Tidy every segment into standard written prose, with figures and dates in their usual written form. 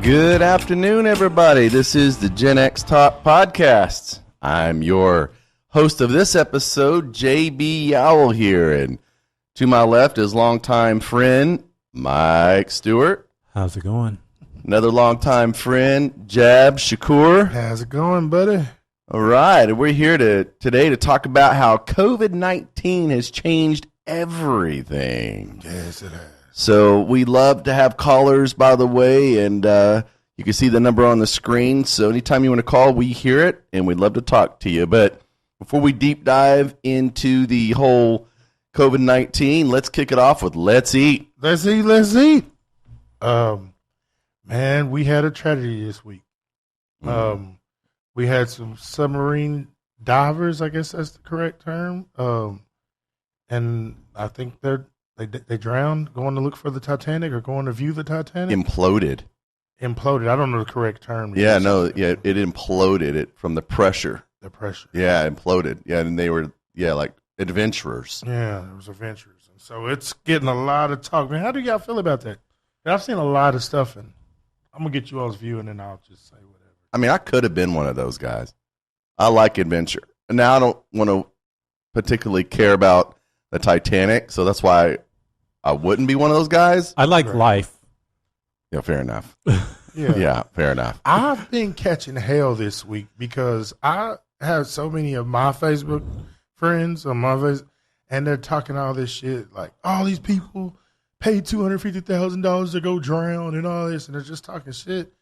Good afternoon, everybody. This is the Gen X Talk Podcast. I'm your host of this episode, JB Yowell here, and to my left is longtime friend Mike Stewart. How's it going? Another longtime friend, Jab Shakur. How's it going, buddy? All right, and we're here today to talk about how COVID-19 has changed everything. Yes, it has. So we love to have callers, by the way, and you can see the number on the screen. So anytime you want to call, we hear it, and we'd love to talk to you. But before we deep dive into the whole COVID-19, let's kick it off with Let's Eat. Let's eat. Man, we had a tragedy this week. We had some submarine divers, I guess that's the correct term. And I think they drowned going to look for the Titanic or going to view the Titanic. Imploded. I don't know the correct term. Yeah, no, yeah, it imploded from the pressure. The pressure. Yeah, imploded. Yeah, and they were, like adventurers. Yeah, it was adventurers. And so it's getting a lot of talk. Man, how do y'all feel about that? I've seen a lot of stuff, and I'm going to get you all's view, and then I'll just say whatever. I mean, I could have been one of those guys. I like adventure. Now, I don't want to particularly care about the Titanic, so that's why I wouldn't be one of those guys. I like life. Yeah, fair enough. Yeah, fair enough. I've been catching hell this week because I have so many of my Facebook friends on my face, and they're talking all this shit like all these people paid $250,000 to go drown and all this, and they're just talking shit.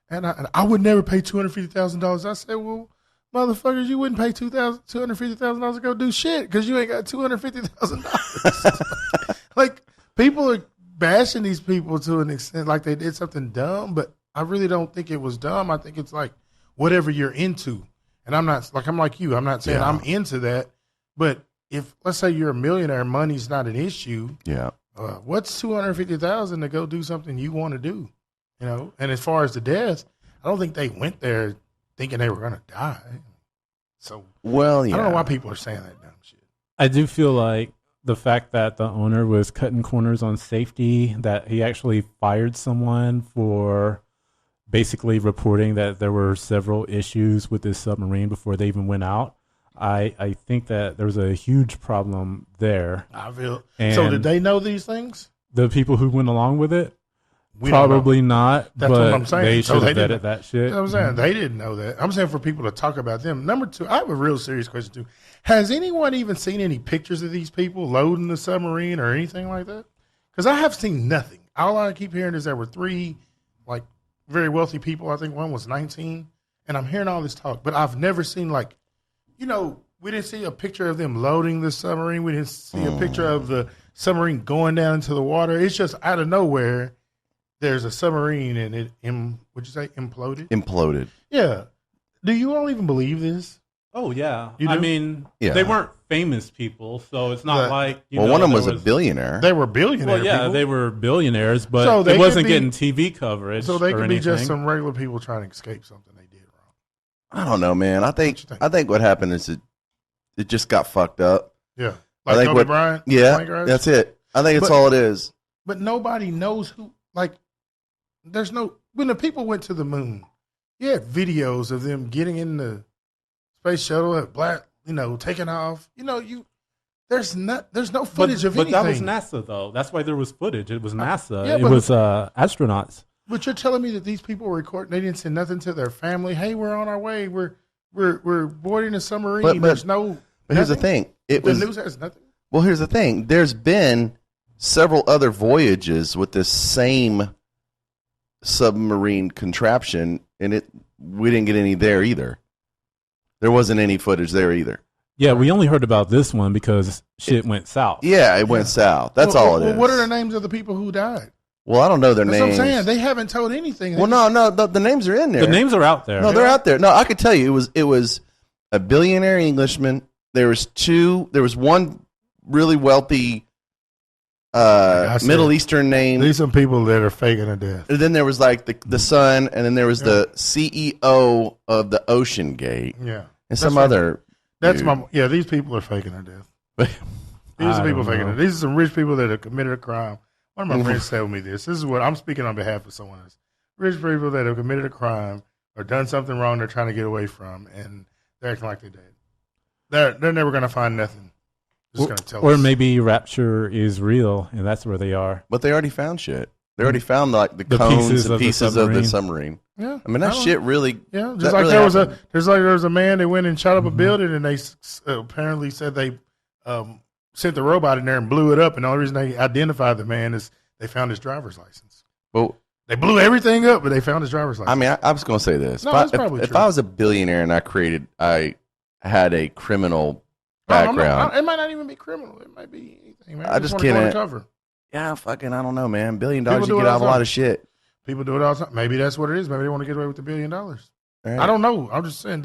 And I would never pay $250,000. I said, well, motherfuckers, you wouldn't pay $250,000 to go do shit because you ain't got $250,000. Like, people are bashing these people to an extent like they did something dumb, but I really don't think it was dumb. I think it's like whatever you're into. And I'm like you. I'm not saying I'm into that, but if, let's say you're a millionaire, money's not an issue. Yeah. What's $250,000 to go do something you want to do? You know, and as far as the deaths, I don't think they went there thinking they were going to die. So, well, I don't know why people are saying that dumb shit. I do feel like the fact that the owner was cutting corners on safety, that he actually fired someone for basically reporting that there were several issues with this submarine before they even went out. I think that there was a huge problem there. So did they know these things? The people who went along with it? We Probably not. That's but what I'm saying. They should have vetted that shit. You know what I'm saying? They didn't know that. I'm saying for people to talk about them. Number two, I have a real serious question too. Has anyone even seen any pictures of these people loading the submarine or anything like that? Because I have seen nothing. All I keep hearing is there were three like very wealthy people. I think one was 19. And I'm hearing all this talk, but I've never seen we didn't see a picture of them loading the submarine. We didn't see a picture of the submarine going down into the water. It's just out of nowhere. There's a submarine and it, what'd you say, imploded? Imploded. Yeah. Do you all even believe this? Oh, yeah. You do? I mean, they weren't famous people, so it's not like, one of them was a billionaire. They were billionaires. Well, yeah, people. They were billionaires, but So it wasn't getting TV coverage. So they could be just anything. some regular people trying to escape something they did wrong. I don't know, man. I think what happened is it just got fucked up. Yeah. I think Kobe Bryant? Yeah, that's it. I think it's all it is. But nobody knows who, when the people went to the moon, you had videos of them getting in the space shuttle at taking off. There's no footage of anything. But that was NASA, though. That's why there was footage. It was NASA. Yeah, it was astronauts. But you're telling me that these people were recording, they didn't send nothing to their family. Hey, we're on our way. We're boarding a submarine. There's no. But here's the thing. The news has nothing. Well, here's the thing. There's been several other voyages with this same submarine contraption, and we didn't get any there either. There wasn't any footage there either. Yeah, we only heard about this one because shit went south. Yeah, it went south. That's all it is. What are the names of the people who died? Well, I don't know their names. That's what I'm saying. They haven't told anything. Well, no, the names are in there. The names are out there. No, they're out there. No, I could tell you it was a billionaire Englishman. There was one really wealthy Middle Eastern name. These are some people that are faking a death. And then there was like the son, and then there was the CEO of the Ocean Gate. Yeah. And some other. These people are faking their death. These are people faking it. These are some rich people that have committed a crime. One of my friends told me this. This is what I'm speaking on behalf of someone else. rich people that have committed a crime or done something wrong they're trying to get away from, and they're acting like they did. They're never going to find nothing. Just going to tell us. Or maybe Rapture is real, and that's where they are. But they already found shit. They already found the cones and pieces of the submarine. Yeah, I mean that shit really. Yeah, just like really there was a man that went and shot up a building, and they apparently said they sent the robot in there and blew it up, and the only reason they identified the man is they found his driver's license. Well, they blew everything up, but they found his driver's license. I mean, I was going to say this. No, that's probably if true. I was a billionaire and I had a criminal background. It might not even be criminal. It might be anything. Man. I just want to go can't. undercover. Yeah, fucking, I don't know, man. $1 billion, you do get it out all of a the lot time. of shit. People do it all the time. Maybe that's what it is. Maybe they want to get away with $1 billion. Right. I don't know. I'm just saying.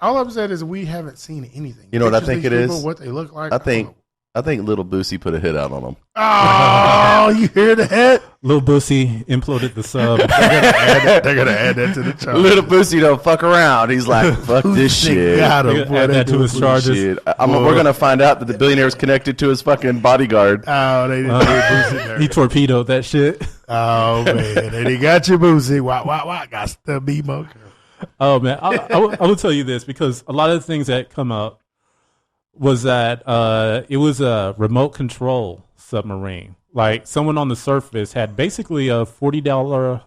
All I've said is we haven't seen anything. You know what I think it is? What they look like. I think Little Boosie put a hit out on them. Oh, you hear that? Lil Boosie imploded the sub. They're gonna add that to the charge. Little Boosie don't fuck around. He's like, fuck this shit. Got him. Add that to his charges. Shit. We're gonna find out that the billionaire is connected to his fucking bodyguard. Oh, they didn't do Boosie there. He torpedoed that shit. Oh man, and he got you, Boosie. Why? Got to be more careful. Oh man, I will tell you this because a lot of the things that come up was that it was a remote control submarine. Like someone on the surface had basically a $40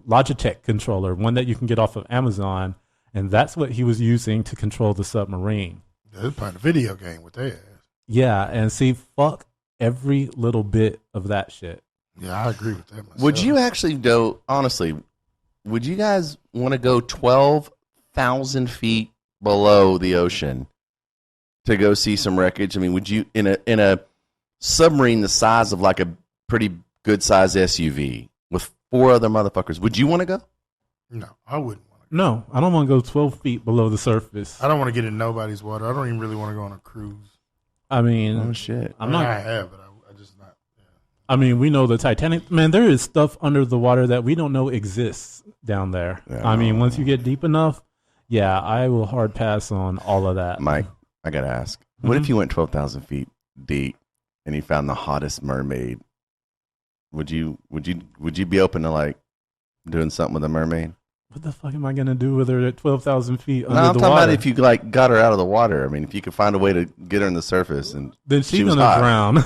Logitech controller, one that you can get off of Amazon, and that's what he was using to control the submarine. They're playing a video game with their ass. Yeah, and see, fuck every little bit of that shit. Yeah, I agree with that myself. Would you actually go, honestly, would you guys want to go 12,000 feet below the ocean to go see some wreckage? I mean, would you, in a submarine the size of like a pretty good size SUV with 4 other motherfuckers, would you want to go? No, I wouldn't want to. No, I don't want to go 12 feet below the surface. I don't want to get in nobody's water. I don't even really want to go on a cruise. I mean, Oh shit! I'm not. I have, but I just not. Yeah. I mean, we know the Titanic. Man, there is stuff under the water that we don't know exists down there. Yeah. I mean, once you get deep enough, yeah, I will hard pass on all of that. Mike, I gotta ask, what if you went 12,000 feet deep and you found the hottest mermaid? Would you be open to like doing something with a mermaid? What the fuck am I gonna do with her at 12,000 feet under No, I'm the talking water? about if you like got her out of the water. I mean, if you could find a way to get her in the surface, and then she she's was gonna hot. drown.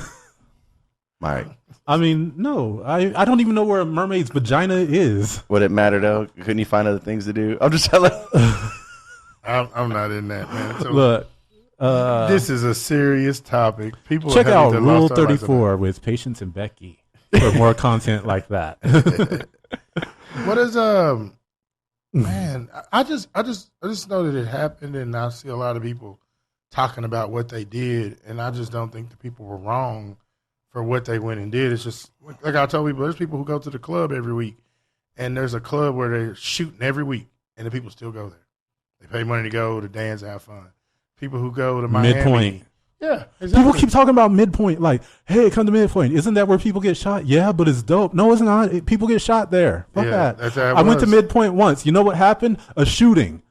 Mike, I mean, no, I don't even know where a mermaid's vagina is. would it matter though? Couldn't you find other things to do? I'm just telling. I'm not in that, man. So Look, this is a serious topic. People check are out having to Rule lost their lives 34 with Patience and Becky for more content like that. What is man? I just know that it happened, and I see a lot of people talking about what they did, and I just don't think the people were wrong for what they went and did. It's just like I told people, there's people who go to the club every week, and there's a club where they're shooting every week, and the people still go there. They pay money to go to dance, have fun. People who go to Miami, Midpoint. yeah, exactly. People keep talking about Midpoint, like, hey, come to Midpoint. Isn't that where people get shot? Yeah, but it's dope. No, it's not. People get shot there. Fuck Yeah, that. that's how it I went to was. Midpoint once. You know what happened? A shooting.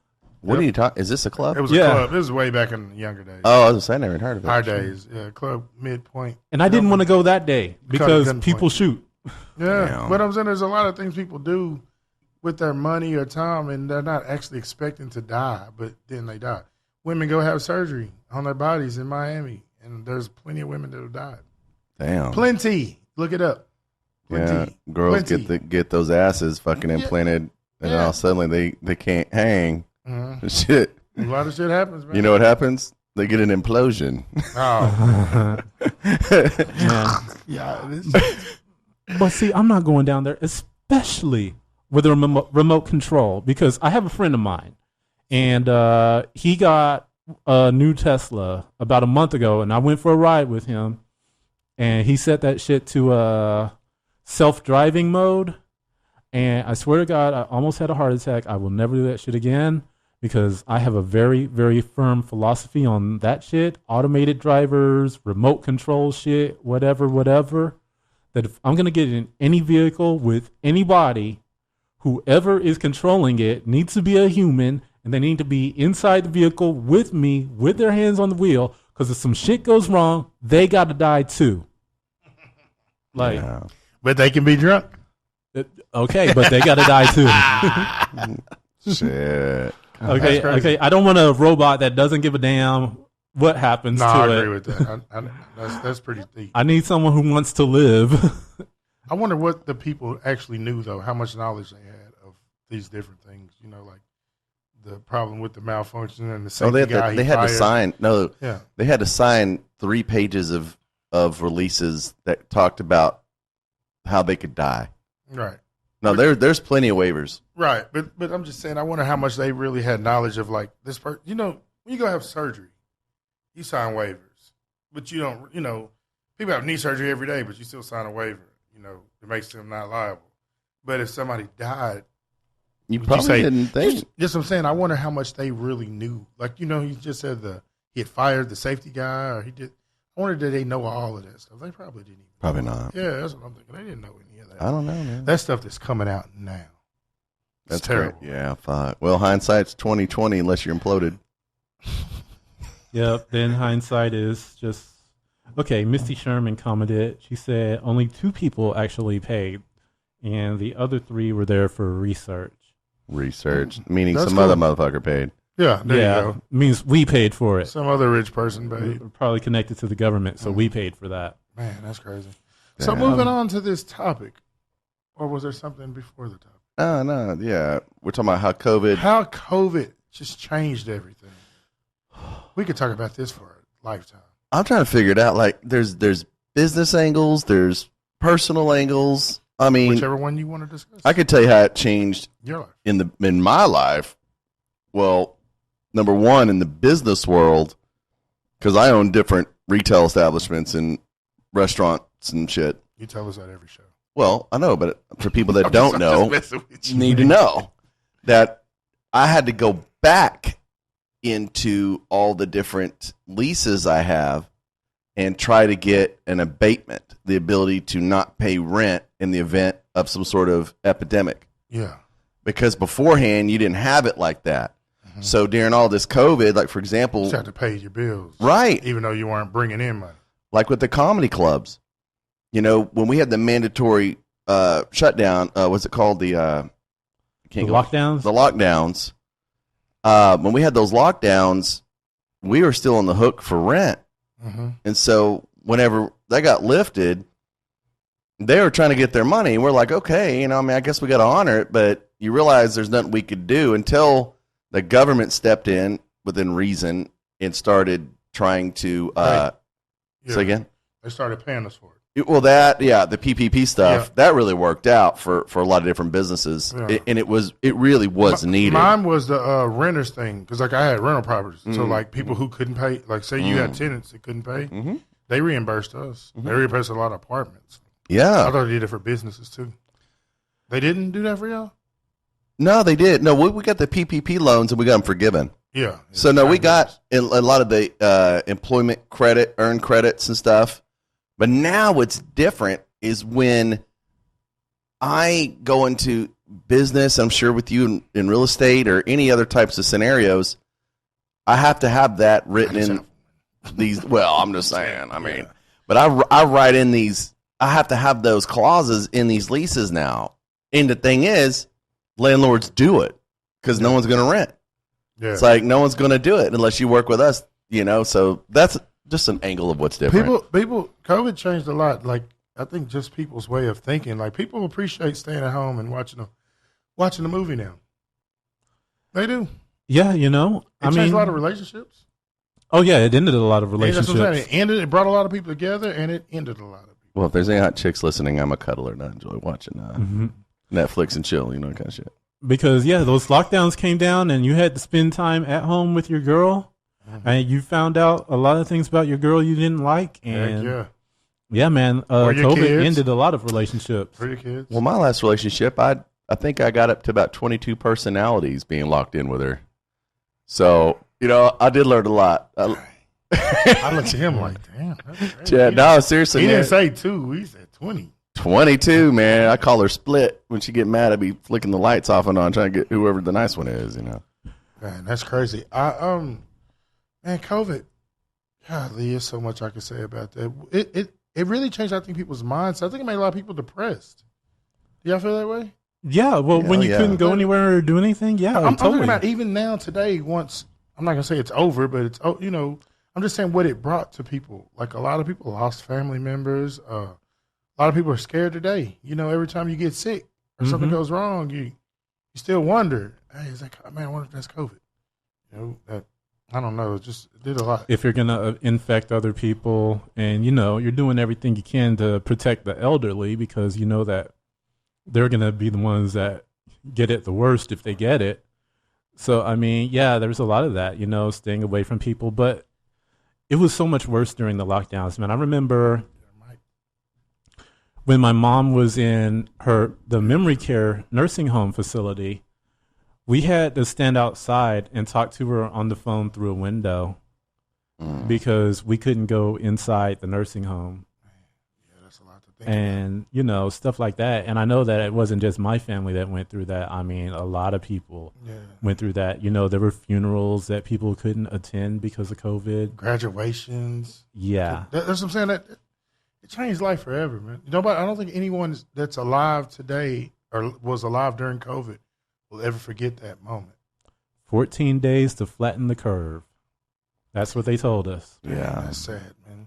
What are you talking? Is this a club? It was Yeah. a club. This was way back in the younger days. Oh, I was saying I never heard of it. Our days, yeah, club Midpoint. And I didn't want to go that day because gunpoint. people shoot. Yeah, Damn. but I'm saying there's a lot of things people do with their money or time, and they're not actually expecting to die, but then they die. Women go have surgery on their bodies in Miami, and there's plenty of women that have died. Damn. Plenty. Look it up. Yeah, Plenty. girls Plenty. get those asses fucking implanted, and then Yeah. all suddenly they can't hang. Mhm. Shit. A lot of shit happens, man. You know what happens? They get an implosion. Oh, Yeah. yeah. This, But see, I'm not going down there, especially with a remote control, because I have a friend of mine, and he got a new Tesla about a month ago, and I went for a ride with him, and he set that shit to self-driving mode, and I swear to God, I almost had a heart attack. I will never do that shit again, because I have a very, very firm philosophy on that shit, automated drivers, remote control shit, whatever. That if I'm going to get in any vehicle with anybody, whoever is controlling it needs to be a human, and they need to be inside the vehicle with me, with their hands on the wheel, because if some shit goes wrong, they got to die too. Like, Yeah. but they can be drunk. Okay, but they got to die too. Shit. Okay. I don't want a robot that doesn't give a damn what happens No, to I it. agree with that. That's pretty deep. I need someone who wants to live. I wonder what the people actually knew, though, how much knowledge they had of these different things. You know, like the problem with the malfunction and the safety guy they had to fired. sign. No, Yeah. they had to sign 3 pages of releases that talked about how they could die. Right. No, there's plenty of waivers. Right. But I'm just saying, I wonder how much they really had knowledge of, like, this person. You know, when you go have surgery, you sign waivers. But you don't, you know, people have knee surgery every day, but you still sign a waiver. You know, it makes them not liable. But if somebody died, You would probably say, didn't think. Just what I'm saying, I wonder how much they really knew. Like, you know, he just said he had fired the safety guy, or he did. I wonder, did they know all of that stuff? They probably didn't even. Probably not. Yeah, that's what I'm thinking. They didn't know any of that. I don't know, man. That stuff that's coming out now. It's That's terrible. great. Yeah, fuck. Well, hindsight's 2020 unless you're imploded. Yep. Then hindsight is just okay. Misty Sherman commented. She said only 2 people actually paid, and the other 3 were there for research. Research, meaning That's some cool. other motherfucker paid. Yeah, there you go. Means we paid for it. Some other rich person paid. We're probably connected to the government, so we paid for that. Man, that's crazy. So Yeah. moving on to this topic, or was there something before the topic? No, yeah. We're talking about how COVID. How COVID just changed everything. We could talk about this for a lifetime. I'm trying to figure it out. Like, there's business angles, there's personal angles. I mean, Whichever one you want to discuss. I could tell you how it changed Your life. in my life. Well, number one, in the business world, because I own different retail establishments and restaurants and shit. You tell us that every show. Well, I know, but for people that I'm don't just know, messing with you. need to know that I had to go back into all the different leases I have and try to get an abatement, the ability to not pay rent in the event of some sort of epidemic. Yeah. Because beforehand, you didn't have it like that. So during all this COVID, like for You example, just have to pay your bills. right, Even though you weren't bringing in money. like with the comedy clubs, you know, when we had the mandatory shutdown, what's it called? The Lockdowns? The lockdowns. When we had those lockdowns, we were still on the hook for rent. Mm-hmm. And so whenever that got lifted, they were trying to get their money. And we're like, okay, you know, I mean, I guess we got to honor it. But you realize there's nothing we could do until the government stepped in within reason and started trying to, Right. say again? They started paying us for it. Well, the PPP stuff, Yeah. that really worked out for a lot of different businesses. Yeah. And it really was needed. Mine was the renters thing, because like I had rental properties. So Mhm. like people who couldn't pay, like say you had tenants that couldn't pay, Mhm. they reimbursed us. They reimbursed a lot of apartments. I Yeah. thought they did it for businesses too. They didn't do that for y'all? No, they did. No, we got the PPP loans and we got them forgiven. Yeah. So no, we got a lot of the employment credit, earned credits and stuff. But now what's different is when I go into business, I'm sure with you in real estate or any other types of scenarios, I have to have that written in these. Well, I'm just saying. I mean, but I write in these. I have to have those clauses in these leases now. And the thing is, landlords do it because no one's going to rent. Yeah. It's like no one's going to do it unless you work with us, you know. So that's just an angle of what's different. People, COVID changed a lot. Like I think just people's way of thinking. Like people appreciate staying at home and watching a movie now. They do. Yeah, you know, It changed a lot of relationships. Oh yeah, it ended a lot of And that's relationships. what I'm saying. It brought a lot of people together, and it ended a lot of people. Well, if there's any hot chicks listening, I'm a cuddler and I enjoy watching Mhm. Netflix and chill, you know, that kind of shit. Because yeah, those lockdowns came down, and you had to spend time at home with your girl, and you found out a lot of things about your girl you didn't like, and Heck yeah, man, Or your COVID kids. ended a lot of relationships. for your kids. Well, my last relationship, I think I got up to about 22 personalities being locked in with her. So, you know, I did learn a lot. I looked at him like, damn. That's crazy. Yeah, no, seriously, He man. didn't say 2. He said 20. 22, man. I call her split. When she get mad, I be flicking the lights off and on, trying to get whoever the nice one is, you know. Man, that's crazy. Man, COVID. Golly, there's so much I could say about that. It really changed, I think, people's minds. I think it made a lot of people depressed. Y'all feel that way? Yeah, well, when you couldn't go anywhere or do anything, yeah, I'm totally. talking about even now today. Once I'm not gonna say it's over, but it's I'm just saying what it brought to people. Like a lot of people lost family members. A lot of people are scared today. Every time you get sick or something goes wrong, you still wonder, hey, it's like, man, I wonder if that's COVID. That I don't know. It did a lot. If you're gonna infect other people, and you're doing everything you can to protect the elderly because you know that they're gonna be the ones that get it the worst if they get it. So I mean, yeah, there's a lot of that, staying away from people, but it was so much worse during the lockdowns, man. I remember when my mom was in the memory care nursing home facility, we had to stand outside and talk to her on the phone through a window because we couldn't go inside the nursing home. Yeah, that's a lot to think about. And, stuff like that. And I know that it wasn't just my family that went through that. I mean, a lot of people went through that. There were funerals that people couldn't attend because of COVID. Graduations. Yeah. That's what I'm saying. That it changed life forever, man. I don't think anyone that's alive today or was alive during COVID will ever forget that moment. 14 days to flatten the curve. That's what they told us. Yeah. That's sad, man.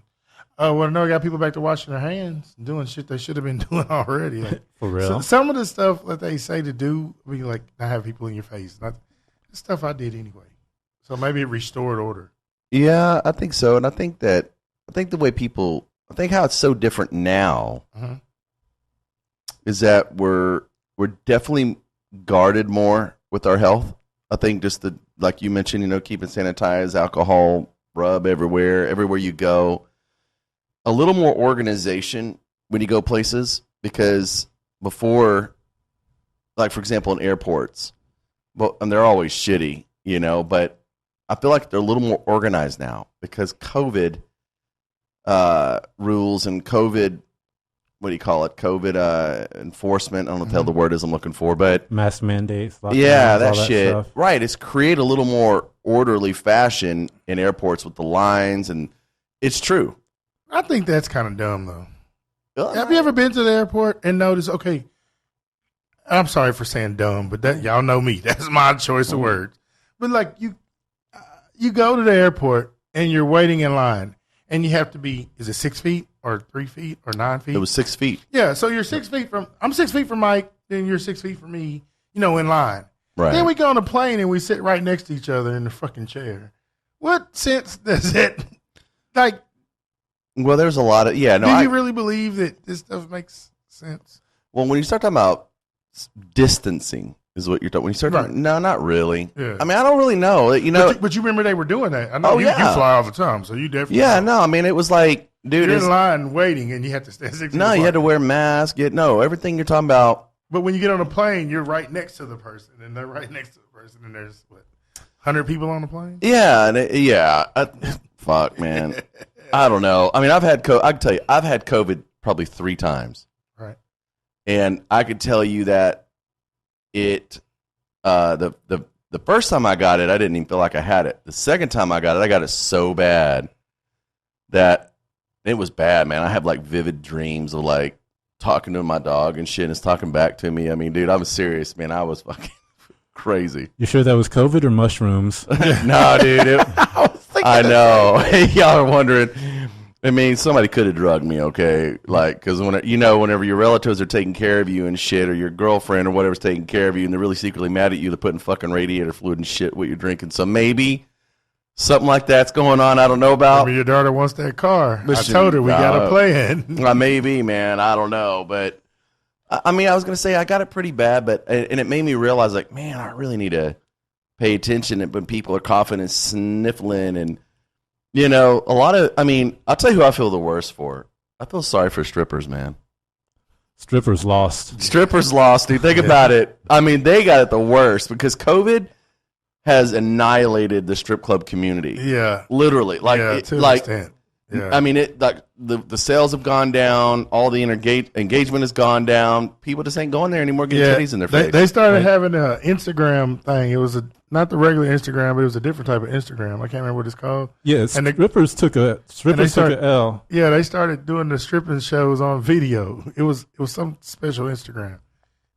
Oh, well, I got people back to washing their hands, doing shit they should have been doing already. Like, for real? So some of the stuff that they say to do, be like, not have people in your face. The stuff I did anyway. So maybe it restored order. Yeah, I think so. And I think the way people, how it's so different now is that we're definitely guarded more with our health. I think just like you mentioned, keeping sanitized, alcohol, rub everywhere you go. A little more organization when you go places, because before, like for example, in airports, and they're always shitty, but I feel like they're a little more organized now because COVID rules and COVID, what do you call it? COVID enforcement. I don't know what the hell the word is I'm looking for, but mask mandates. Yeah, that all shit. Stuff. Right. It's created a little more orderly fashion in airports with the lines, and it's true. I think that's kind of dumb, though. Have you ever been to the airport and noticed, okay, I'm sorry for saying dumb, but that y'all know me. That's my choice of words. But like you go to the airport and you're waiting in line and you have to be, is it 6 feet or 3 feet or 9 feet? It was 6 feet. Yeah, so you're 6 feet I'm 6 feet from Mike, then you're 6 feet from me, in line. Right. Then we go on a plane and we sit right next to each other in the fucking chair. What sense does it, like, well, there's a lot of, do you really believe that this stuff makes sense? Well, when you start talking about distancing is what you're talking, when you start talking, no, not really. Yeah. I mean, I don't really know. But you remember they were doing that. I know you fly all the time, so you definitely no, I mean, it was like, dude. You're in line waiting and you have to stand 6 feet No, you had to wear a mask. Everything you're talking about. But when you get on a plane, you're right next to the person, and they're right next to the person, and there's, 100 people on the plane? Yeah, fuck, man. I don't know. I mean, I can tell you, I've had COVID probably 3 times. Right. And I could tell you that the first time I got it, I didn't even feel like I had it. The second time I got it so bad that it was bad, man. I have like vivid dreams of like talking to my dog and shit, and it's talking back to me. I mean, dude, I was serious, man. I was fucking crazy. You sure that was COVID or mushrooms? No, dude. I know. Y'all are wondering. I mean, somebody could have drugged me, okay? Like, because whenever your relatives are taking care of you and shit, or your girlfriend or whatever's taking care of you, and they're really secretly mad at you, they're putting fucking radiator fluid and shit what you're drinking. So maybe something like that's going on. I don't know about. Maybe your daughter wants that car. I told her we got a plan. Maybe, man. I don't know, but I mean, I was gonna say I got it pretty bad, and it made me realize, like, man, I really need to pay attention when people are coughing and sniffling and, a lot of, I mean, I'll tell you who I feel the worst for. I feel sorry for strippers, man. Strippers lost. Strippers lost, dude. Think about it. I mean, they got it the worst because COVID has annihilated the strip club community. Yeah. Literally. Like, to an extent. Yeah. I mean, the sales have gone down. All the engagement has gone down. People just ain't going there anymore getting titties in their face. They started having an Instagram thing. It was not the regular Instagram, but it was a different type of Instagram. I can't remember what it's called. Yes, and strippers took a L. Yeah, they started doing the stripping shows on video. It was some special Instagram.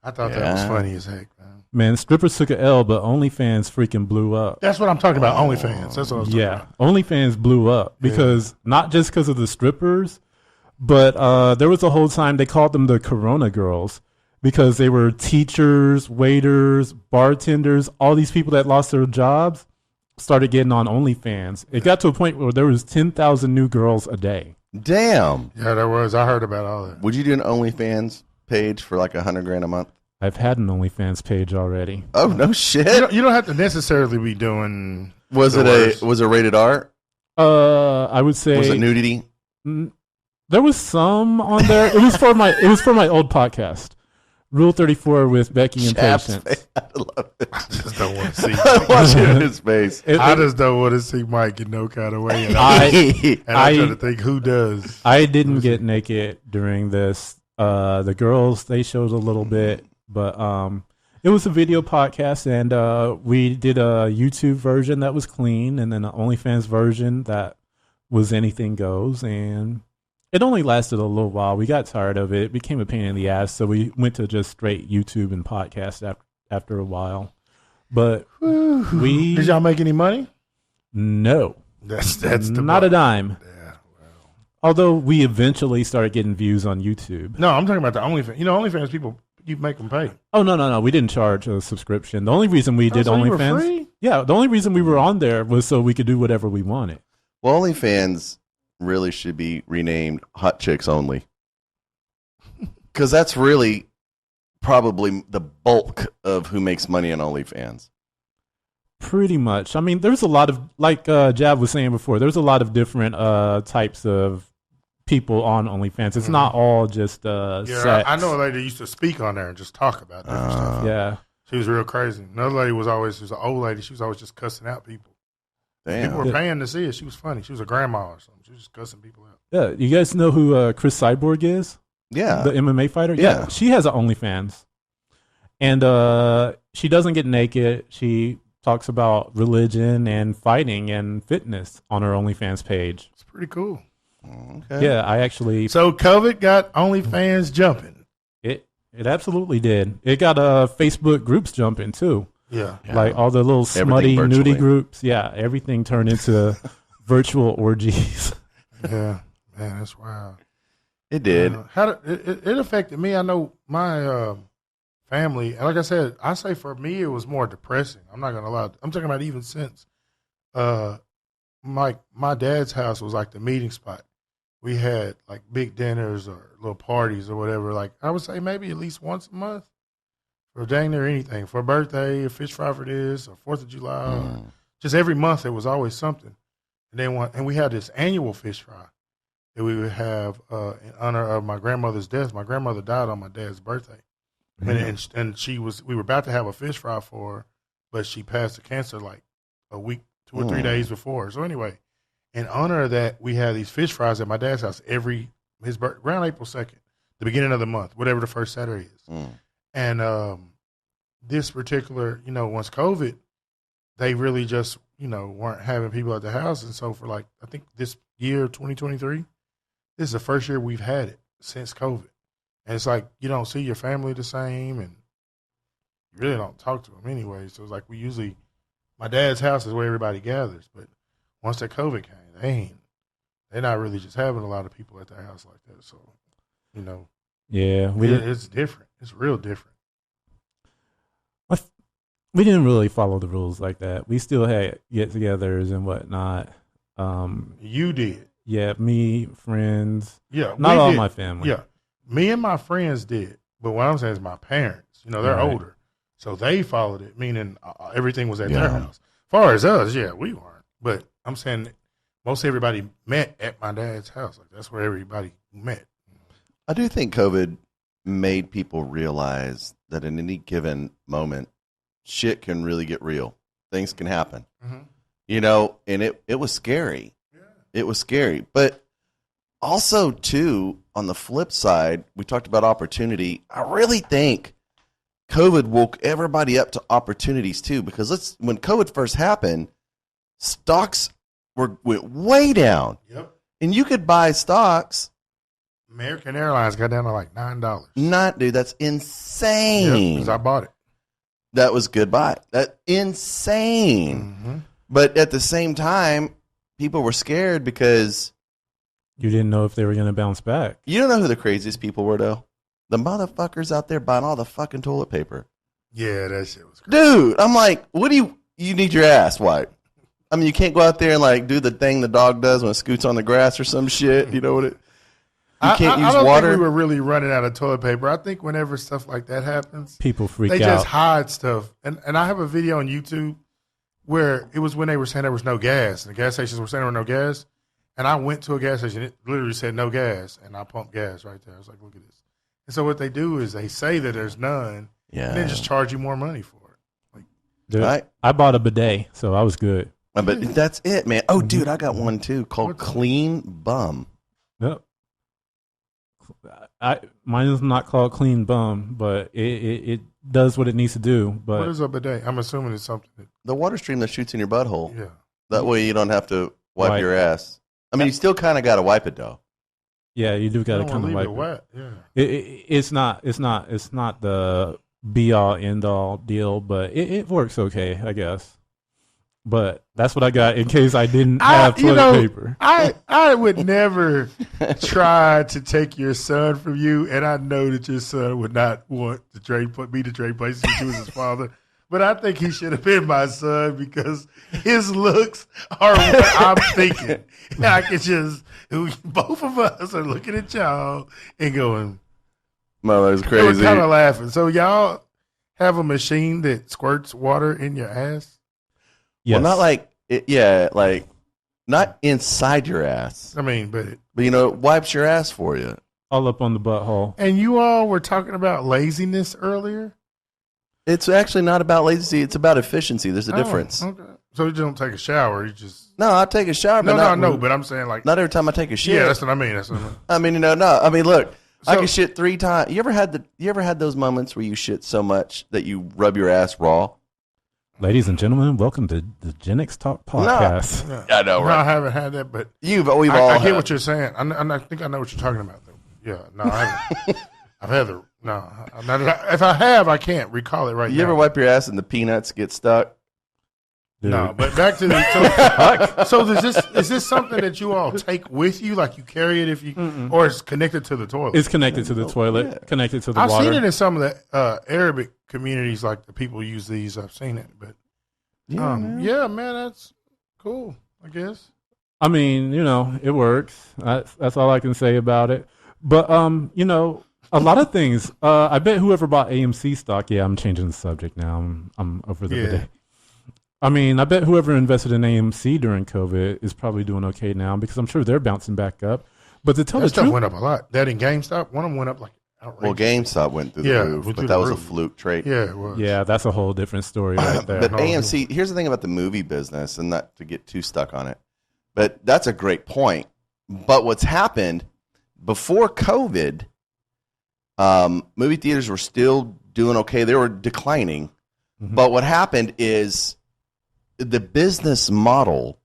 I thought that was funny as heck, man. Man, strippers took a L, but OnlyFans freaking blew up. That's what I'm talking about. OnlyFans. That's what I was talking about. OnlyFans blew up because not just because of the strippers, but there was a whole time they called them the Corona Girls because they were teachers, waiters, bartenders, all these people that lost their jobs started getting on OnlyFans. It got to a point where there was 10,000 new girls a day. Damn. Yeah, there was. I heard about all that. Would you do an OnlyFans page for like $100,000 a month? I've had an OnlyFans page already. Oh, no shit. You don't have to necessarily be doing. Was it rated R? I would say. Was it nudity? There was some on there. It was for my old podcast, Rule 34 with Becky and Patience. I love it. I just don't want to see. I watch it in his face. I just don't want to see Mike in no kind of way. And I try to think who does. I didn't get naked during this. The girls, they showed a little bit, but it was a video podcast, and we did a YouTube version that was clean, and then an OnlyFans version that was anything goes, and it only lasted a little while. We got tired of it. It became a pain in the ass, so we went to just straight YouTube and podcast after a while. But did y'all make any money? No. That's the not a dime. Yeah, well. Although we eventually started getting views on YouTube. No, I'm talking about the OnlyFans. You know, OnlyFans people, you make them pay. Oh no, we didn't charge a subscription. The only reason we did OnlyFans, the only reason we were on there was so we could do whatever we wanted. Well, OnlyFans really should be renamed Hot Chicks Only, because that's really probably the bulk of who makes money on OnlyFans. Pretty much. I mean, there's a lot of, like Jav was saying before, there's a lot of different types of people on OnlyFans. It's not all just sex. I know a lady that used to speak on there and just talk about different stuff. Yeah. She was real crazy. Another lady was an old lady. She was always just cussing out people. Damn. People were paying to see it. She was funny. She was a grandma or something. She was just cussing people out. Yeah. You guys know who Chris Cyborg is? Yeah. The MMA fighter? Yeah. She has an OnlyFans. And she doesn't get naked. She talks about religion and fighting and fitness on her OnlyFans page. It's pretty cool. Okay. Yeah, I actually... So COVID got OnlyFans jumping. It absolutely did. It got Facebook groups jumping, too. Yeah. Like all the little smutty, nudie groups. Yeah, everything turned into virtual orgies. Yeah. Man, that's wild. It did. It affected me. I know my family, and like I said, I say for me it was more depressing. I'm not gonna lie. I'm talking about even since my dad's house was like the meeting spot. We had like big dinners or little parties or whatever. Like I would say maybe at least once a month for dang near anything, for a birthday, a fish fry for this, or 4th of July. Or just every month there was always something. And we had this annual fish fry that we would have in honor of my grandmother's death. My grandmother died on my dad's birthday. And we were about to have a fish fry for her, but she passed of cancer like a week, 2 or 3 days before. So anyway, in honor of that, we had these fish fries at my dad's house around April 2nd, the beginning of the month, whatever the first Saturday is. And this particular, once COVID, they really just, weren't having people at the house. And so for like, I think this year, 2023, this is the first year we've had it since COVID. And it's like, you don't see your family the same, and you really don't talk to them anyway. So it's like my dad's house is where everybody gathers. But once that COVID came, they're not really just having a lot of people at their house like that. So, yeah, it's different. It's real different. We didn't really follow the rules like that. We still had get-togethers and whatnot. You did. Yeah, me, friends. Yeah. Not all my family. Yeah. Me and my friends did. But what I'm saying is my parents, they're older. So they followed it, meaning everything was at their house. As far as us, we weren't. But I'm saying most everybody met at my dad's house. Like that's where everybody met. I do think COVID made people realize that in any given moment, shit can really get real. Things can happen. And it was scary. Yeah. It was scary. But also, too, on the flip side, we talked about opportunity. I really think COVID woke everybody up to opportunities, too, because when COVID first happened, stocks went way down. Yep. And you could buy stocks American Airlines got down to like $9. Not, dude, that's insane. Because I bought it. That was good buy. That insane. Mm-hmm. But at the same time, people were scared because You didn't know if they were going to bounce back. you don't know who the craziest people were, though. The motherfuckers out there buying all the fucking toilet paper. Yeah, that shit was crazy. Dude, I'm like, what do you need your ass wiped? I mean, you can't go out there and like do the thing the dog does when it scoots on the grass or some shit. You know what it? You can't use I don't water. think we were really running out of toilet paper. I think whenever stuff like that happens, People freak they out. just hide stuff. And I have a video on YouTube where it was when they were saying there was no gas. And the gas stations were saying there was no gas. And I went to a gas station. It literally said no gas. And I pumped gas right there. I was like, look at this. And so what they do is they say that there's none. Yeah. And then just charge you more money for it. Like, Dude, Right. I bought a bidet, so I was good. But that's it, man. Oh, dude, I got one too called Clean Bum. Yep. Mine is not called Clean Bum, but it does what it needs to do. But what is a bidet? I'm assuming it's something that, The water stream that shoots in your butthole. yeah. That way you don't have to wipe Wipe. your ass. I mean, you still kind of got to wipe it though. yeah, you do got to I don't kind of wanna leave wipe it it. wet. Yeah. It's not the be all end all deal, but it works okay, I guess. But that's what I got in case I didn't have toilet paper. I would never try to take your son from you, and I know that your son would not want to trade places with you as his father. But I think he should have been my son because his looks are what I'm thinking. And I can just, both of us are looking at y'all and going, Mother's they were crazy. kind of laughing. So y'all have a machine that squirts water in your ass? Yes. Well, not like it, like not inside your ass, I mean, but it wipes your ass for you. all up on the butthole. and you all were talking about laziness earlier. It's actually not about lazy. It's about efficiency. There's a difference. Oh, okay. So you don't take a shower. You just No, I take a shower, but no. But I'm saying like not every time I take a shit. yeah, that's what I mean. I mean, no. I mean, look, I So- can shit 3 times. You ever had those moments where you shit so much that you rub your ass raw? Ladies and gentlemen, welcome to the Gen X Talk podcast. Yeah. I know, No, right? I haven't had that, but We've I all get had. what you're saying. I think I know what you're talking about. Though. Yeah, no, I haven't. I've had the no. If I have, I can't recall it right now. You ever wipe your ass and the peanuts get stuck? Dude. No, but back to the so is this something that you all take with you, like you carry it if you, or it's connected to the toilet? It's connected to the toilet, yeah. connected to the I've water. seen it in some of the Arabic communities, like the people use these. I've seen it, but yeah, man, that's cool. I guess. I mean, it works. That's all I can say about it. But a lot of things. I bet whoever bought AMC stock. Yeah, I'm changing the subject now. I'm over the bidet. I mean, I bet whoever invested in AMC during COVID is probably doing okay now because I'm sure they're bouncing back up. But to tell That the stuff truth, went up a lot. That in GameStop, one of them went up like outrageous. Well, GameStop went through the Yeah, roof, went but through that the was a roof. fluke trade. Yeah, it was. yeah, that's a whole different story right there. But No, AMC, here's the thing about the movie business, and not to get too stuck on it, but that's a great point. But what's happened before COVID, movie theaters were still doing okay. They were declining. Mhm. But what happened is the business model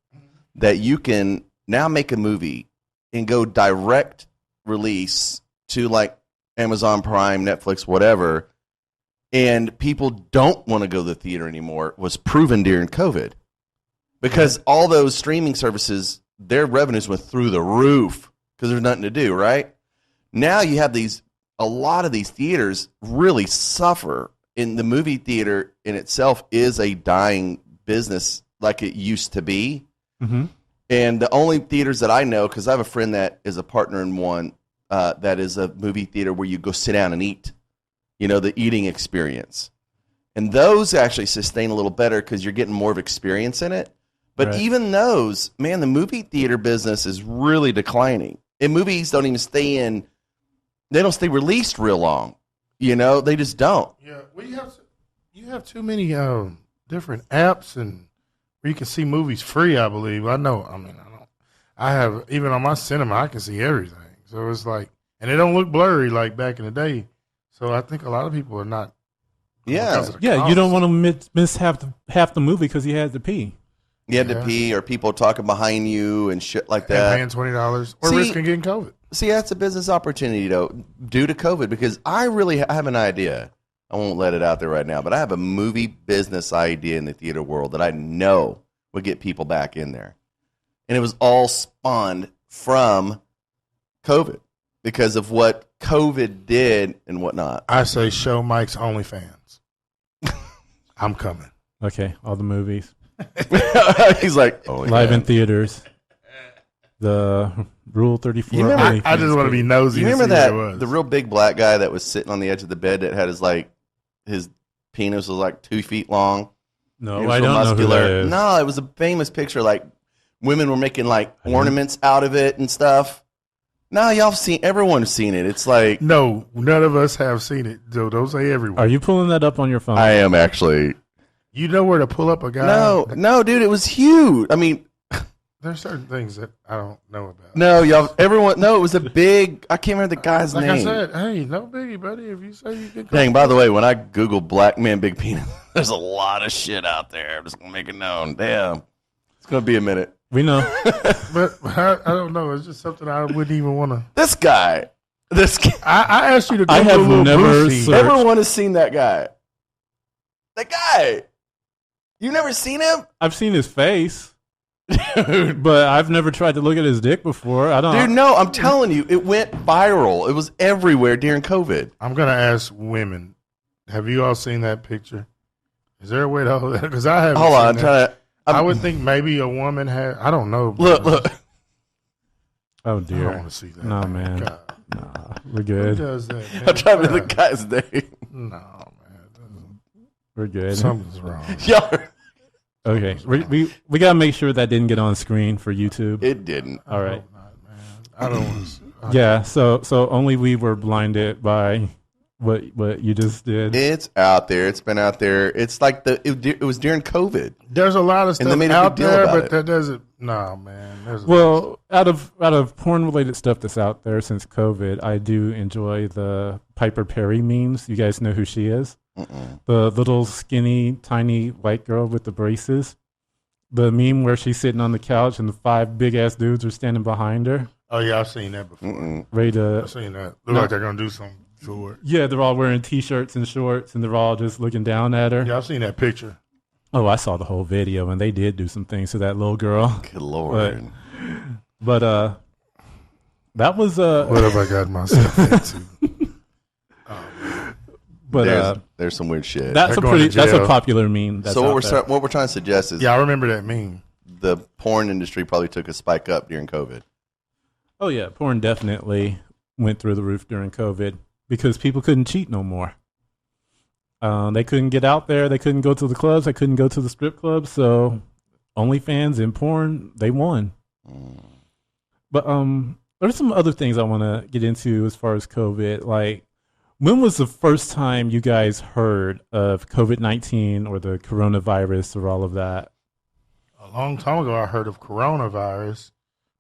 that you can now make a movie and go direct release to like Amazon Prime, Netflix, whatever, and people don't want to go to the theater anymore was proven during COVID because all those streaming services, their revenues went through the roof because there's nothing to do, right? Now you have a lot of these theaters really suffer, and the movie theater in itself is a dying business like it used to be. Mm-hmm. And the only theaters that I know, because I have a friend that is a partner in one, that is a movie theater where you go sit down and eat, the eating experience. And those actually sustain a little better because you're getting more of experience in it. But Right. even those, man, the movie theater business is really declining. And movies don't even they don't stay released real long. They just don't. Yeah, well, you have too many different apps and where you can see movies free. I believe. I know. I mean, I have even on my cinema. I can see everything. So it's like, and it don't look blurry like back in the day. So I think a lot of people are not. Yeah. because of the Yeah, you cost. don't want to miss half the movie because you had to pee. You had to Yeah. pee or people talking behind you and shit like And that. paying $20 or See- risking getting COVID. See, that's a business opportunity, though, due to COVID, because I really have an idea. I won't let it out there right now, but I have a movie business idea in the theater world that I know would get people back in there. And it was all spawned from COVID because of what COVID did and whatnot. I say show Mike's OnlyFans. I'm coming. Okay, all the movies. He's like, oh, Live in theaters. The Rule 34. I just want to be nosy. You remember and see that what it was. the real big black guy that was sitting on the edge of the bed that had his penis was like 2 feet long? No, I don't know who that is. No, it was a famous picture. Like women were making like ornaments out of it and stuff. No, everyone's seen it. It's like No, none of us have seen it. So don't say everyone. Are you pulling that up on your phone? I am actually. You know where to pull up a guy? No, dude, it was huge. I mean, there's certain things that I don't know about. No, it was a big. I can't remember the guy's like name. I said, hey, no biggie, buddy. If you say you can. Dang, by the way, when I Google black man big penis, there's a lot of shit out there. I'm just gonna make it known. Damn, it's gonna be a minute. We know. But I don't know. It's just something I wouldn't even want to. This guy. I asked you to. I have never searched. Everyone has seen that guy. That guy. You never seen him? I've seen his face, Dude. but I've never tried to look at his dick before. I don't. Dude, no, I'm telling you, it went viral. It was everywhere during COVID. I'm gonna ask women. Have you all seen that picture? Is there a way to hold that? Because I haven't. Hold on, seen that. I I would think maybe a woman had. I don't know. look. Oh I dear. don't want to see that. No, man. God. Nah, we're Who good. does that? Man? I'm trying to think the God. guy's name. No, man. We're good. Something's wrong. Y'all, Okay, we gotta make sure that didn't get on screen for YouTube. it didn't. All right. Hope not, man. I don't want to. Yeah. So only we were blinded by what you just did. It's out there. It's been out there. It's like it was during COVID. There's a lot of And they stuff made a out big deal there, about but it. that doesn't. No, man. There's Well, out of porn related stuff that's out there since COVID, I do enjoy the Piper Perry memes. You guys know who she is? Mm-mm. The little skinny, tiny white girl with the braces. The meme where she's sitting on the couch and the 5 big ass dudes are standing behind her, Oh yeah, I've seen that before. Mm-mm. ready to. I've seen that. Look like they're gonna do something short. Yeah, they're all wearing t-shirts and shorts, and they're all just looking down at her. Yeah, I've seen that picture. Oh, I saw the whole video, and they did do some things to that little girl. Good Lord. But that was What have I got myself into? but There's some weird shit. that's They're a going to that's a jail. popular meme. That's So out there. what we're trying to suggest is Yeah, I remember that meme. the porn industry probably took a spike up during COVID. Oh yeah, porn definitely went through the roof during COVID because people couldn't cheat no more. They couldn't get out there. They couldn't go to the clubs. They couldn't go to the strip clubs. So OnlyFans and porn, they won. But there's some other things I want to get into as far as COVID. Like, when was the first time you guys heard of COVID-19 or the coronavirus or all of that? A long time ago, I heard of coronavirus,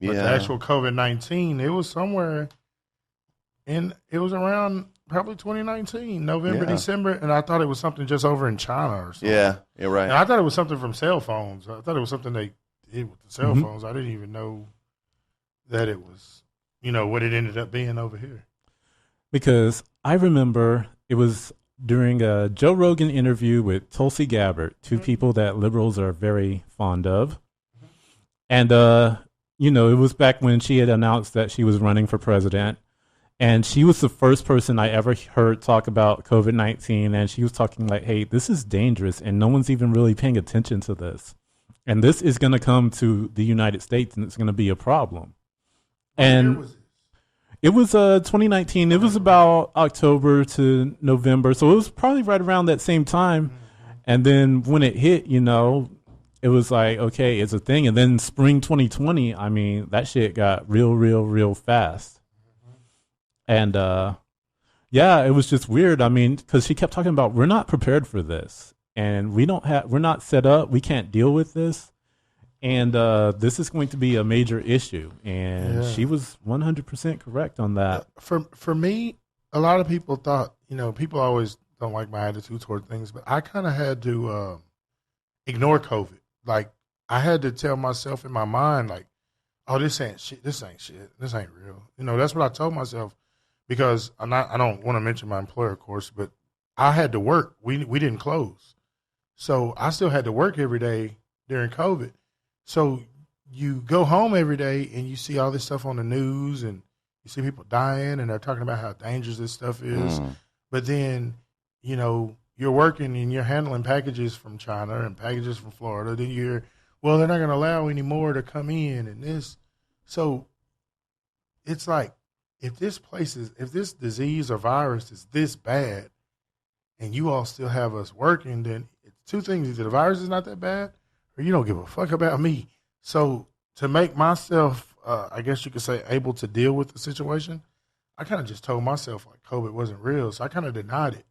but the Yeah. actual COVID-19, it was somewhere it was around probably 2019, November, Yeah. December, and I thought it was something just over in China or something. Yeah, you're right. And I thought it was something from cell phones. I thought it was something they did with the cell Mhm. phones. I didn't even know that it was, what it ended up being over here. Because I remember it was during a Joe Rogan interview with Tulsi Gabbard, two people that liberals are very fond of. And, it was back when she had announced that she was running for president. And she was the first person I ever heard talk about COVID-19. And she was talking like, hey, this is dangerous. And no one's even really paying attention to this. And this is going to come to the United States and it's going to be a problem. And Where was it? it was 2019. It was about October to November. So it was probably right around that same time. And then when it hit, it was like, okay, it's a thing. And then spring 2020, I mean, that shit got real fast. And it was just weird. I mean, because she kept talking about we're not prepared for this, and we're not set up. We can't deal with this, and this is going to be a major issue. And Yeah. she was 100% correct on that. For me, a lot of people thought, people always don't like my attitude toward things, but I kind of had to ignore COVID. Like, I had to tell myself in my mind, like, oh, this ain't shit. This ain't shit. This ain't real. You know, that's what I told myself because I don't want to mention my employer, of course, but I had to work. We didn't close. So I still had to work every day during COVID. So you go home every day and you see all this stuff on the news and you see people dying and they're talking about how dangerous this stuff is. But then, you know, you're working and you're handling packages from China and packages from Florida. Then you're, well, they're not going to allow any more to come in and this. So it's like, if this disease or virus is this bad and you all still have us working, then it's two things. Either the virus is not that bad or you don't give a fuck about me. So to make myself, I guess you could say, able to deal with the situation, I kind of just told myself like COVID wasn't real. So I kind of denied it.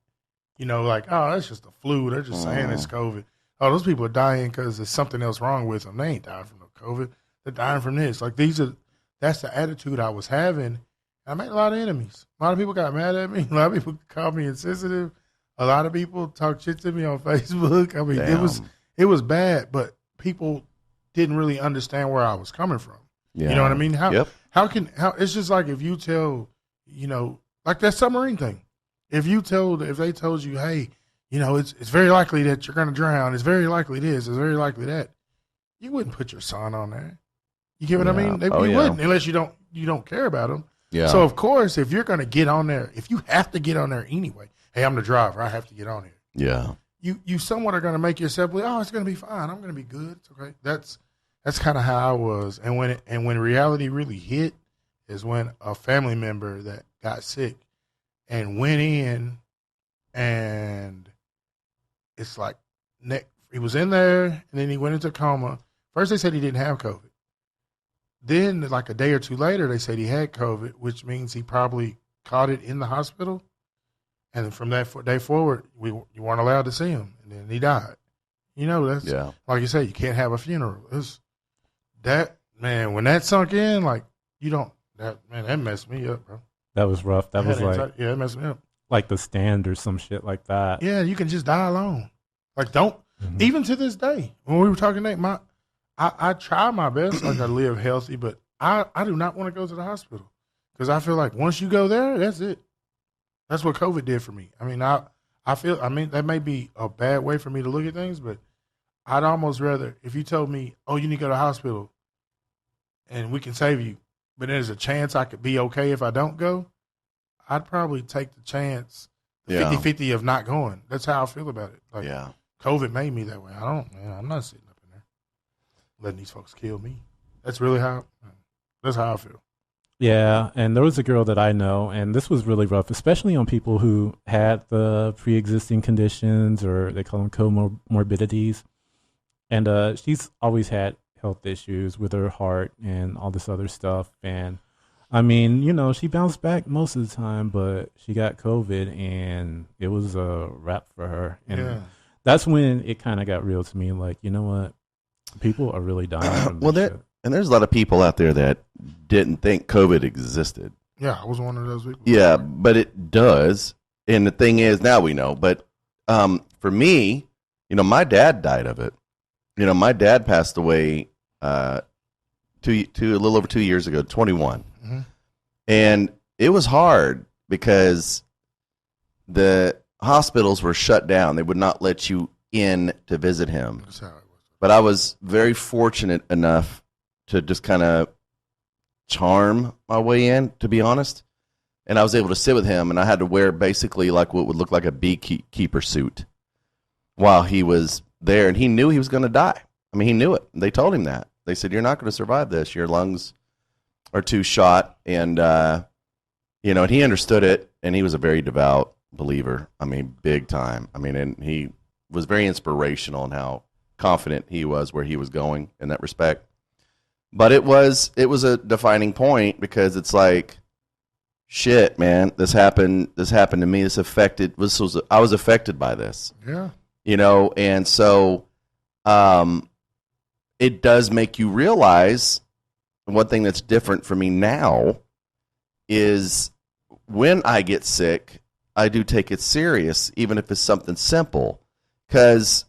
You know, like, oh, that's just the flu. They're just saying it's COVID. Oh, those people are dying because there's something else wrong with them. They ain't dying from no COVID. They're dying from this. Like that's the attitude I was having. I made a lot of enemies. A lot of people got mad at me. A lot of people called me insensitive. A lot of people talked shit to me on Facebook. I mean, it was bad, but people didn't really understand where I was coming from. Yeah. You know what I mean? How it's just like if you tell, you know, like that submarine thing. If they told you, hey, you know, it's very likely that you're going to drown. It's very likely this. It's very likely that. You wouldn't put your son on there. You get what I mean? You wouldn't unless you don't care about them. Yeah. So of course, if you're going to get on there, if you have to get on there anyway, hey, I'm the driver. I have to get on here. Yeah. You somewhat are going to make yourself believe, oh, it's going to be fine. I'm going to be good. It's okay. That's kind of how I was. And when reality really hit is when a family member that got sick and went in, and it's like he was in there, and then he went into coma. First, they said he didn't have COVID. Then, like a day or two later, they said he had COVID, which means he probably caught it in the hospital. And then from that day forward, you weren't allowed to see him, and then he died. You know, that's like you said, you can't have a funeral. When that sunk in, like that messed me up, bro. That was rough. That was like, it messed me up. Like The Stand or some shit like that. Yeah, you can just die alone. Like, even to this day, when we were talking, Nate, I try my best, like I live healthy, but I do not want to go to the hospital because I feel like once you go there, that's it. That's what COVID did for me. I mean, that may be a bad way for me to look at things, but I'd almost rather, if you told me, oh, you need to go to the hospital and we can save you, but there's a chance I could be okay if I don't go, I'd probably take the chance, 50-50 of not going. That's how I feel about it. Like, COVID made me that way. I'm not sitting up in there letting these folks kill me. That's how I feel. Yeah, and there was a girl that I know, and this was really rough, especially on people who had the pre-existing conditions, or they call them comorbidities. And she's always had health issues with her heart and all this other stuff. And I mean, you know, she bounced back most of the time, but she got COVID and it was a wrap for her. And that's when it kind of got real to me. Like, you know what? People are really dying from this shit. And there's a lot of people out there that didn't think COVID existed. Yeah, I was one of those people. Yeah, but it does. And the thing is, now we know. But for me, you know, my dad died of it. You know, my dad passed away a little over 2 years ago, 21. Mm-hmm. And it was hard because the hospitals were shut down. They would not let you in to visit him. That's how it was. But I was very fortunate enough to just kind of charm my way in, to be honest. And I was able to sit with him, and I had to wear basically like what would look like a beekeeper suit while he was there. And he knew he was going to die. I mean, he knew it. They told him that. They said, you're not going to survive this. Your lungs are too shot. And, you know, and he understood it, and he was a very devout believer. I mean, big time. I mean, and he was very inspirational in how confident he was where he was going in that respect. But it was a defining point because it's like, shit, man, this happened to me. I was affected by this. Yeah. You know, and so it does make you realize one thing that's different for me now is when I get sick, I do take it serious, even if it's something simple. Because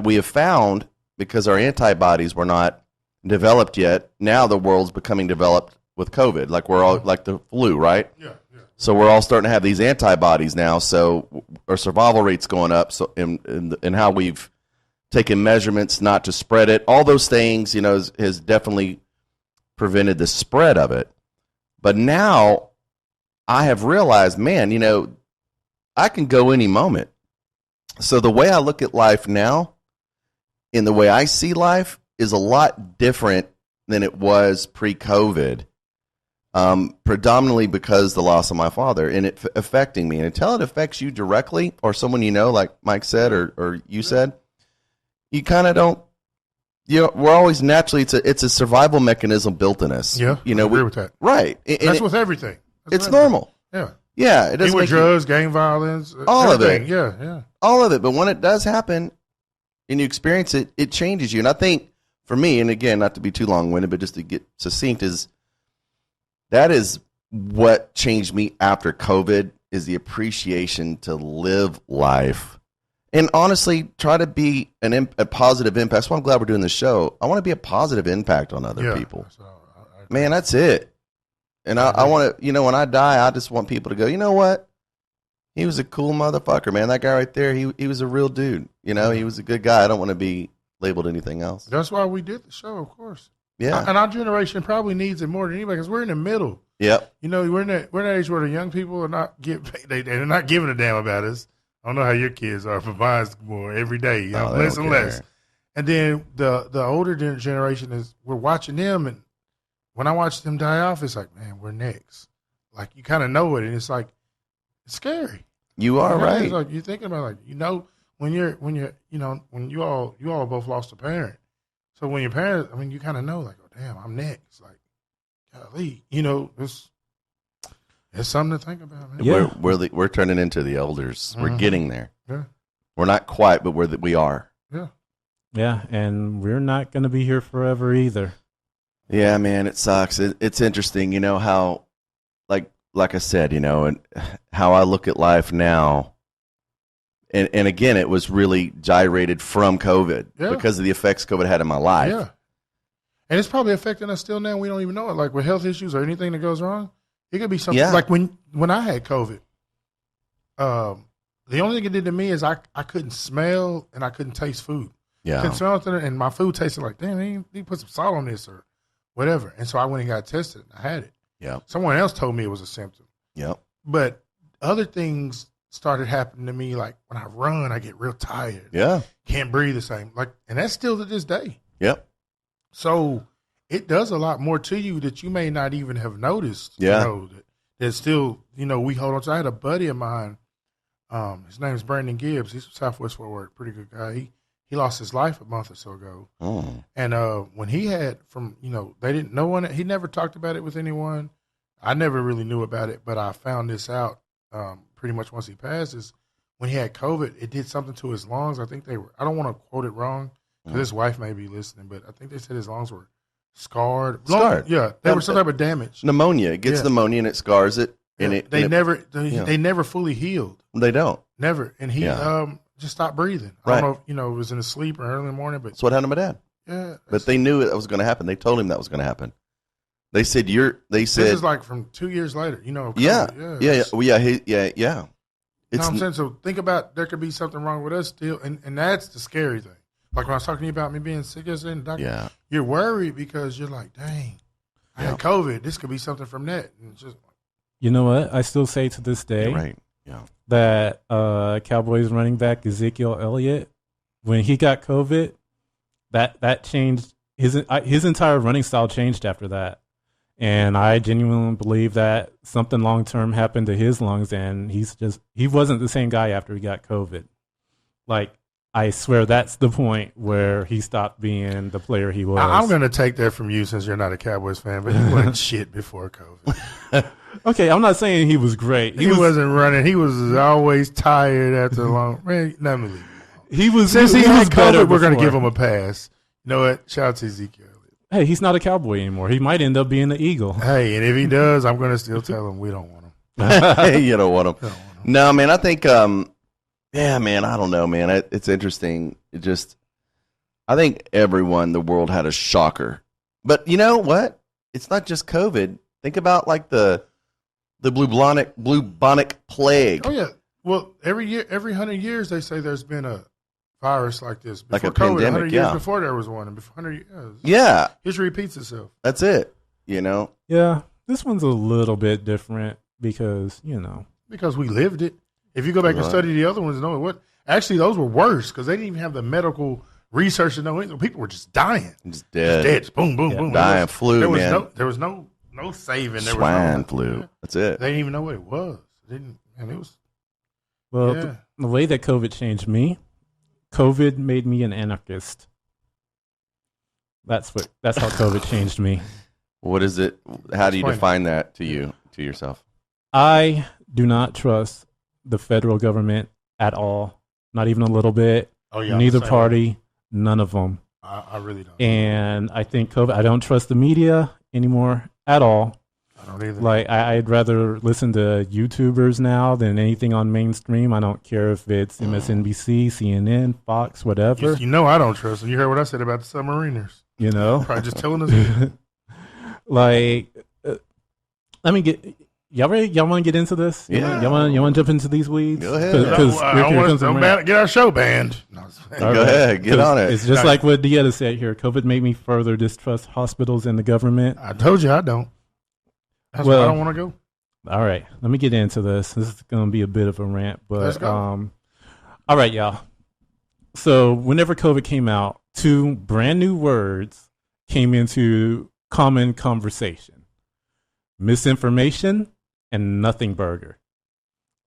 we have found, because our antibodies were not developed yet. Now the world's becoming developed with COVID, like we're all like the flu, right? Yeah. So we're all starting to have these antibodies now. So our survival rate's going up. So in how we've taken measurements not to spread it, all those things, has definitely prevented the spread of it. But now I have realized, man, I can go any moment. So the way I look at life now, and the way I see life, is a lot different than it was pre-COVID. Predominantly because the loss of my father and it affecting me. And until it affects you directly or someone like Mike said or you said, you kind of don't. We're always naturally. It's a survival mechanism built in us. Yeah, I agree with that. Right. That's with everything. It's normal. Yeah. Yeah. It doesn't with drugs, gang violence, all everything. of it. Yeah. All of it. But when it does happen and you experience it, it changes you. And I think for me, and again, not to be too long-winded, but just to get succinct, that is what changed me after COVID, is the appreciation to live life. And honestly, try to be a positive impact. That's why I'm glad we're doing this show. I want to be a positive impact on other people. So Man, that's it. And I want to, when I die, I just want people to go, you know what? He was a cool motherfucker, man. That guy right there, he was a real dude. He was a good guy. I don't want to be labeled anything else. That's why we did the show, of course. Yeah. And our generation probably needs it more than anybody because we're in the middle. Yep. We're in that age where the young people are not they're not giving a damn about us. I don't know how your kids are, but mine's more every day, less and less. And then the older generation we're watching them, and when I watch them die off, it's like, man, we're next. Like you kind of know it, and it's like it's scary. You are right. It's like you're thinking about when you all both lost a parent. So when your parents, you kind of know, like, oh, damn, I'm next. Like, golly, it's something to think about, man. Yeah. We're turning into the elders. Mm-hmm. We're getting there. Yeah. We're not quite, but we are. Yeah. Yeah, and we're not going to be here forever either. Yeah, man, it sucks. It's interesting, how, like I said, and how I look at life now. And again, it was really gyrated from COVID because of the effects COVID had in my life. Yeah. And it's probably affecting us still now. We don't even know it. Like with health issues or anything that goes wrong, it could be something. Yeah. Like when I had COVID, the only thing it did to me is I couldn't smell and I couldn't taste food. Yeah. I couldn't smell it, and my food tasted like, damn, he put some salt on this or whatever. And so I went and got tested. And I had it. Yeah. Someone else told me it was a symptom. Yep. But other things started happening to me, like when I run, I get real tired. Yeah. Can't breathe the same. And that's still to this day. Yep. So it does a lot more to you that you may not even have noticed. Yeah. That still, we hold on to. I had a buddy of mine. His name is Brandon Gibbs. He's from Southwest Fort Worth. Pretty good guy. He lost his life a month or so ago. Oh. And when he had he never talked about it with anyone. I never really knew about it, but I found this out pretty much once he passed. Is when he had COVID, it did something to his lungs. I think I don't want to quote it wrong because his wife may be listening, but I think they said his lungs were scarred. Yeah, they were some type of damage. It gets pneumonia and it scars it. Yeah. And they never fully healed. They don't. Never. And he just stopped breathing. I don't know if it was in his sleep or early in the morning, but that's what happened to my dad. Yeah. But they knew that was going to happen. They told him that was going to happen. They said this is like from 2 years later, COVID. Yeah. I'm saying, so think about, there could be something wrong with us still, and that's the scary thing. Like when I was talking to you about me being sick yesterday, and the doctor, you're worried because you're like, dang, I had COVID. This could be something from that. And it's just, you know what? I still say to this day, right? Yeah, that Cowboys running back Ezekiel Elliott, when he got COVID, that changed his entire running style changed after that. And I genuinely believe that something long term happened to his lungs, and he wasn't the same guy after he got COVID. Like, I swear that's the point where he stopped being the player he was. I'm going to take that from you since you're not a Cowboys fan, but he wasn't shit before COVID. Okay, I'm not saying he was great. He wasn't running. He was always tired after a long. Man, let me leave him alone. He was. Since he had COVID, we're going to before. give him a pass. You know what? Shout out to Ezekiel. Hey, he's not a Cowboy anymore. He might end up being the Eagle. Hey, and if he does, I'm going to still tell him we don't want him. You don't want him. No, man, I think, man, I don't know, man. It's interesting. I think the world had a shocker But you know what? It's not just COVID. Think about like the bubonic plague. Oh yeah. Well, every 100 years they say there's been a virus like this. Before Like a COVID, pandemic, 100 years yeah. before there was one, and before 100 years, Yeah, history repeats itself. that's it. You know, Yeah, this one's a little bit different because, Because we lived it. If you go back and Right. study the other ones, know what? Actually, those were worse because they didn't even have the medical research to know anything. People were just dying, just dead. dead. Boom, boom, boom. Dying flu, There was man. there was no saving. There Swine was flu. That's it. They didn't even know what it was. They didn't, and it was. well, Yeah. the way that COVID changed me, COVID made me an anarchist. That's how COVID changed me. What is it? How do you Explain it. define that to yourself? I do not trust the federal government at all, not even a little bit. Oh yeah. Neither I'm the same way. party, none of them. I really don't. And I think I don't trust the media anymore at all. I don't either. Like I'd rather listen to YouTubers now than anything on mainstream. I don't care if it's MSNBC, CNN, Fox, whatever. you know I don't trust them. You heard what I said about the submariners. You know, Probably just telling us. like let me get y'all ready? Y'all want to get into this? Yeah. Y'all want to jump into these weeds? Go ahead. Because I don't want to get our show banned. No, All Go ahead, get on it. It's just No. like what Dieta said here. COVID made me further distrust hospitals and the government. I told you I don't. That's why Well, I don't want to go. All right, let me get into this. This is going to be a bit of a rant, but Let's go. all right, y'all. So whenever COVID came out, two brand new words came into common conversation: misinformation and nothing burger.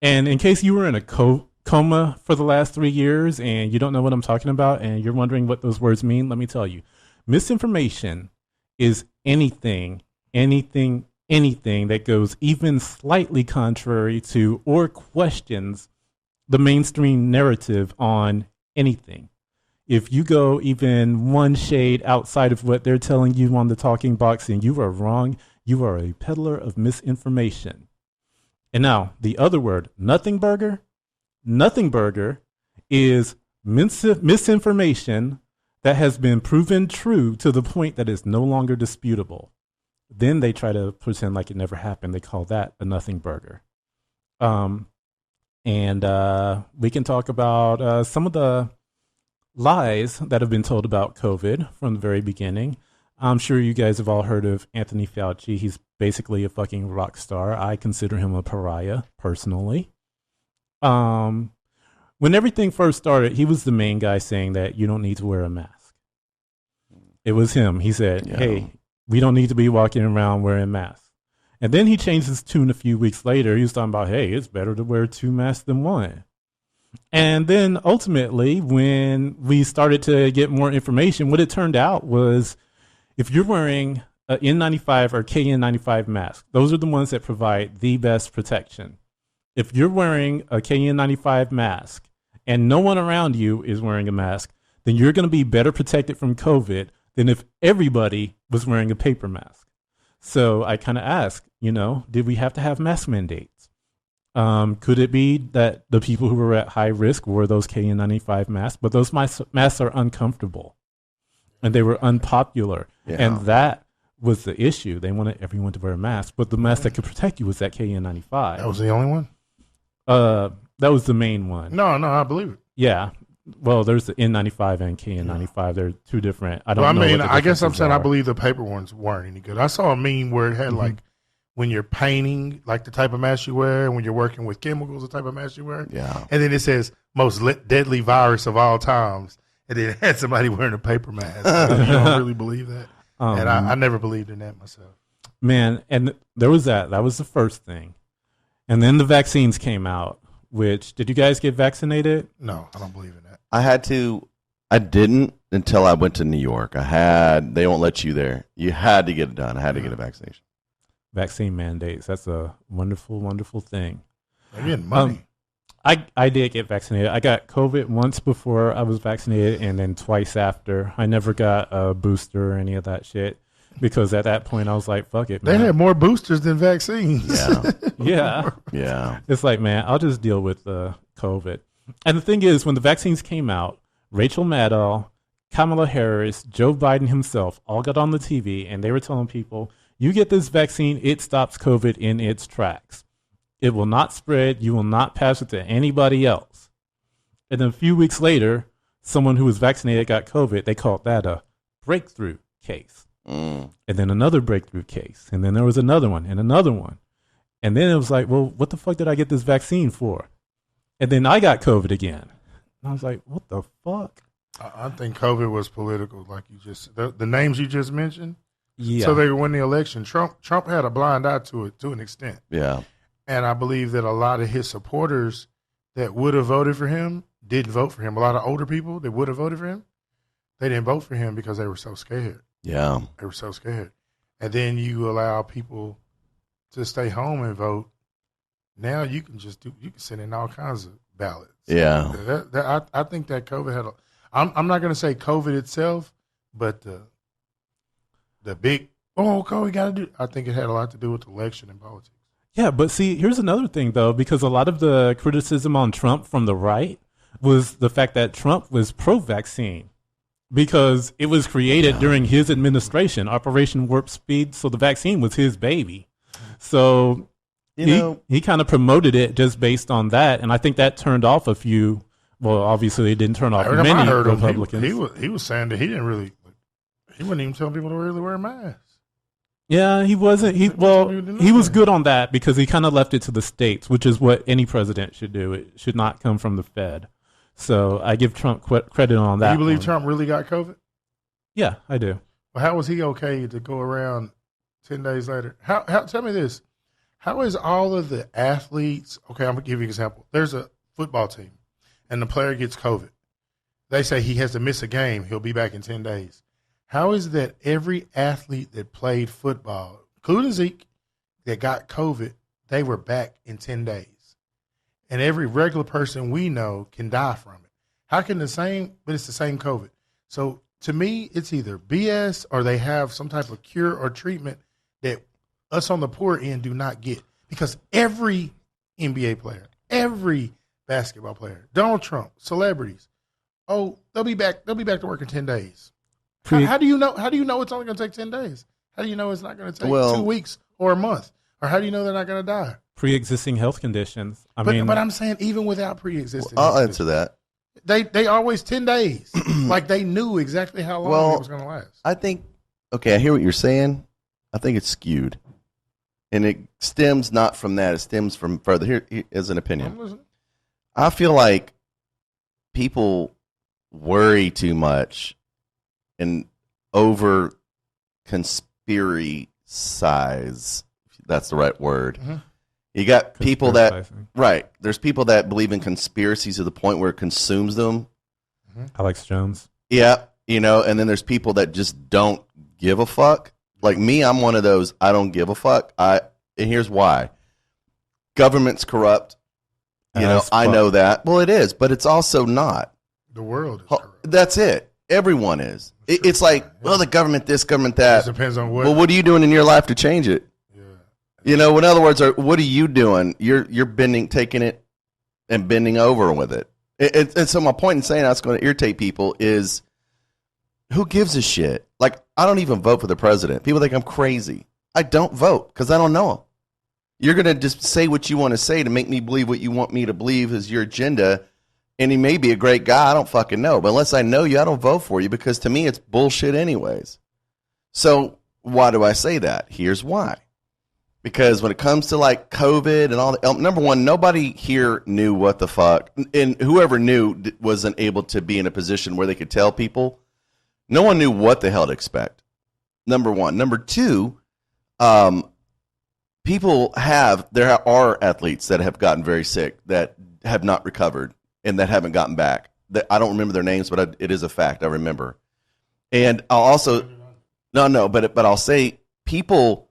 And in case you were in a coma for the last 3 years and you don't know what I'm talking about and you're wondering what those words mean, let me tell you. Misinformation is anything that goes even slightly contrary to or questions the mainstream narrative on anything. If you go even one shade outside of what they're telling you on the talking box and you are wrong, you are a peddler of misinformation. And now the other word, nothing burger. Nothing burger is misinformation that has been proven true to the point that it's no longer disputable. Then they try to pretend like it never happened. They call that a nothing burger. And we can talk about some of the lies that have been told about COVID from the very beginning. I'm sure you guys have all heard of Anthony Fauci. He's basically a fucking rock star. I consider him a pariah, personally. When everything first started, he was the main guy saying that you don't need to wear a mask. It was him. He said, hey, we don't need to be walking around wearing masks. And then he changed his tune a few weeks later. He was talking about, hey, it's better to wear 2 masks than 1. And then ultimately, when we started to get more information, what it turned out was if you're wearing an N95 or KN95 mask, those are the ones that provide the best protection. If you're wearing a KN95 mask and no one around you is wearing a mask, then you're going to be better protected from COVID than if everybody was wearing a paper mask. So I kind of asked, did we have to have mask mandates? Could it be that the people who were at high risk wore those KN95 masks, but those masks are uncomfortable and they were unpopular. Yeah. And that was the issue. They wanted everyone to wear a mask, but the mask that could protect you was that KN95. That was the only one? That was the main one. No, I believe it. Yeah. Well, there's the N95 and KN95. They're two different. I don't know. Well, what the I guess I'm differences saying I are. believe the paper ones weren't any good. I saw a meme where it had like when you're painting, like the type of mask you wear, and when you're working with chemicals, the type of mask you wear. Yeah. And then it says most deadly virus of all times, and then it had somebody wearing a paper mask. You don't really believe that, and I never believed in that myself. Man, and there was that. That was the first thing. And then the vaccines came out, which, did you guys get vaccinated? No, I don't believe in that. I didn't until I went to New York. They won't let you there. You had to get it done. I had to get a vaccination. Vaccine mandates. That's a wonderful, wonderful thing. They're getting money. I did get vaccinated. I got COVID once before I was vaccinated and then twice after. I never got a booster or any of that shit because at that point I was like, fuck it, They man. had more boosters than vaccines. Yeah. Yeah. Yeah. It's like, man, I'll just deal with COVID. And the thing is, when the vaccines came out, Rachel Maddow Kamala Harris, Joe Biden himself all got on the TV and they were telling people, you get this vaccine, it stops COVID in its tracks. It will not spread. You will not pass it to anybody else. And then a few weeks later, someone who was vaccinated got COVID. They called that a breakthrough case. And then another breakthrough case. And then there was another one and another one. And then it was like, well, what the fuck did I get this vaccine for? And then I got COVID again. And I was like, what the fuck? I think COVID was political, like you just the names you just mentioned. Yeah. So they won the election. Trump had a blind eye to it to an extent. Yeah. And I believe that a lot of his supporters that would have voted for him didn't vote for him. A lot of older people that would have voted for him, they didn't vote for him because they were so scared. Yeah. They were so scared. And then you allow people to stay home and vote. Now you can send in all kinds of ballots. Yeah. I think that COVID had I'm not going to say COVID itself, but the big, COVID got to do, I think it had a lot to do with the election and politics. Yeah, but see, here's another thing, though, because a lot of the criticism on Trump from the right was the fact that Trump was pro-vaccine because it was created during his administration, Operation Warp Speed, so the vaccine was his baby. So he kind of promoted it just based on that, and I think that turned off a few. Well, obviously, it didn't turn off many Republicans. He was saying that he wasn't even telling people to really wear masks. Yeah, he wasn't. He was good on that because he kind of left it to the states, which is what any president should do. It should not come from the Fed. So I give Trump credit on that. Do you believe Trump really got COVID? Yeah, I do. Well, how was he okay to go around 10 days later? How? Tell me this. How is all of the athletes? Okay, I'm gonna give you an example. There's a football team, and the player gets COVID. They say he has to miss a game. He'll be back in 10 days. How is that every athlete that played football, including Zeke, that got COVID, they were back in 10 days? And every regular person we know can die from it. How can but it's the same COVID. So to me, it's either BS or they have some type of cure or treatment that us on the poor end do not get. Because every NBA player, every basketball player, Donald Trump, celebrities, they'll be back to work in 10 days. How do you know? How do you know it's only going to take 10 days? How do you know it's not going to take 2 weeks or a month? Or how do you know they're not going to die? Pre-existing health conditions. But I'm saying even without pre-existing, I'll answer that. They always 10 days, like they knew exactly how long it was going to last. I think. Okay, I hear what you're saying. I think it's skewed, and it stems not from that. It stems from further. Here is an opinion. I feel like people worry too much and over conspiracy size. That's the right word. Mm-hmm. You got people there's people that believe in conspiracies to the point where it consumes them. Mm-hmm. Alex Jones. Yeah, and then there's people that just don't give a fuck. Like me, I'm one of those, I don't give a fuck. And here's why. Government's corrupt. I know that. Well, it is, but it's also not. The world is corrupt. That's it. Everyone is. It's like, the government this, government that. It depends on what. Well, what are you doing in your life to change it? Yeah. In other words, what are you doing? You're taking it and bending over with it. And so my point in saying that's going to irritate people is, who gives a shit? Like, I don't even vote for the president. People think I'm crazy. I don't vote because I don't know him. You're going to just say what you want to say to make me believe what you want me to believe is your agenda. And he may be a great guy. I don't fucking know. But unless I know you, I don't vote for you because to me, it's bullshit anyways. So why do I say that? Here's why. Because when it comes to like COVID and all that, number one, nobody here knew what the fuck. And whoever knew wasn't able to be in a position where they could tell people. No one knew what the hell to expect. Number one. Number two, there are athletes that have gotten very sick that have not recovered. And that haven't gotten back. I don't remember their names, but it is a fact. I remember. And I'll also but I'll say people.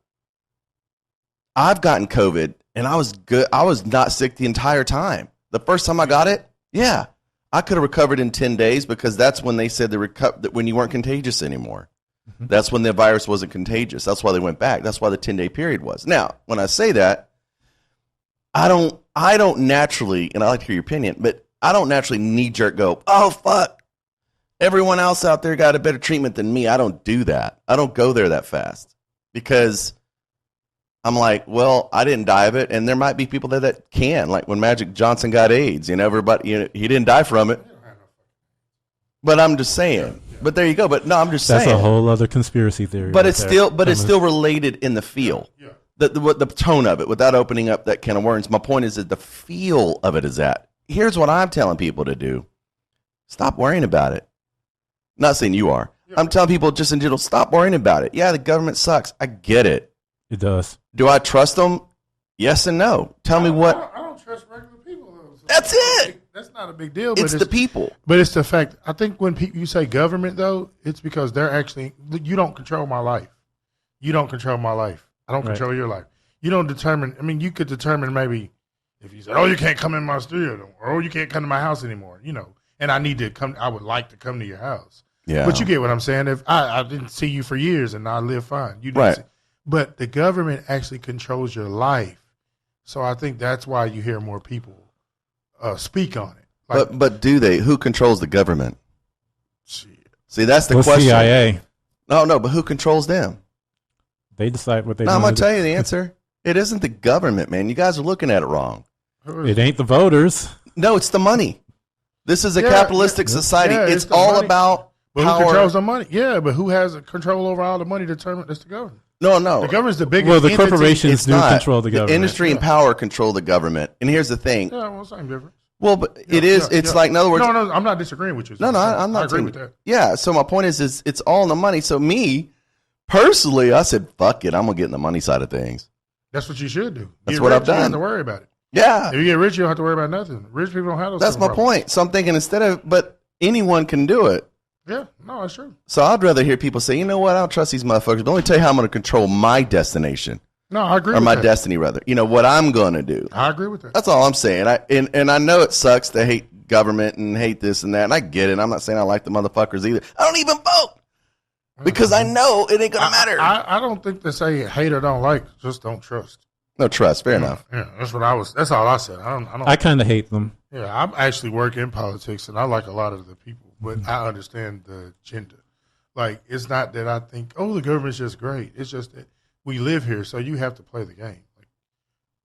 I've gotten COVID, and I was good. I was not sick the entire time. The first time I got it, I could have recovered in 10 days because that's when they said that when you weren't contagious anymore. Mm-hmm. That's when the virus wasn't contagious. That's why they went back. That's why the 10-day period was. Now, when I say that, I don't naturally, and I like to hear your opinion, but I don't naturally knee-jerk go, oh, fuck. Everyone else out there got a better treatment than me. I don't do that. I don't go there that fast because I'm like, well, I didn't die of it, and there might be people there that can. Like when Magic Johnson got AIDS, everybody, he didn't die from it. But I'm just saying. But there you go. But no, I'm just saying. That's a whole other conspiracy theory. But it's still related in the feel. Yeah. The tone of it, without opening up that can of worms. My point is that the feel of it is that. Here's what I'm telling people to do. Stop worrying about it. Not saying you are. Yeah. I'm telling people just in general, stop worrying about it. Yeah, the government sucks. I get it. It does. Do I trust them? Yes and no. Tell me what. I don't trust regular people, though. So that's it. That's not a big deal. It's the people. But it's the fact. I think when you say government, though, it's because they're actually, you don't control my life. You don't control my life. I don't control your life. You don't determine. I mean, you could determine maybe if you said, oh, you can't come in my studio, or oh, you can't come to my house anymore, and I need to come, I would like to come to your house. Yeah. But you get what I'm saying. If I didn't see you for years and I live fine. You didn't see, but the government actually controls your life. So I think that's why you hear more people speak on it. Like, but do they? Who controls the government? Shit. See, that's the question. CIA. No, but who controls them? They decide what they do. I'm going to tell you the answer. It isn't the government, man. You guys are looking at it wrong. It ain't the voters. No, it's the money. This is a capitalistic society. It's all money. About but power. Who controls the money? Yeah, but who has control over all the money determined? It's the government. No. The government's the biggest. Well, the corporations do control the government. The industry and power control the government. And here's the thing. Yeah, well, same difference. Well, but it is. It's like, in other words. No, I'm not disagreeing with you. No, I'm not. I agree with that. Yeah, so my point is it's all in the money. So me, personally, I said, fuck it. I'm going to get in the money side of things. That's what you should do. That's what I've done. You don't have to worry about it. Yeah. If you get rich, you don't have to worry about nothing. Rich people don't have those. That's my point. So I'm thinking but anyone can do it. Yeah, no, that's true. So I'd rather hear people say, you know what, I don't trust these motherfuckers, but let me tell you how I'm going to control my destination. No, I agree with that. Or my destiny, rather. What I'm going to do. I agree with that. That's all I'm saying. And I know it sucks to hate government and hate this and that, and I get it. I'm not saying I like the motherfuckers either. I don't even vote. Because I know it ain't going to matter. I don't think they say hate or don't like, just don't trust. No trust. Fair enough. Yeah, that's all I said. I kind of hate them. Yeah, I'm actually work in politics, and I like a lot of the people, but I understand the agenda. Like, it's not that I think, oh, the government's just great. It's just that we live here, so you have to play the game. Like,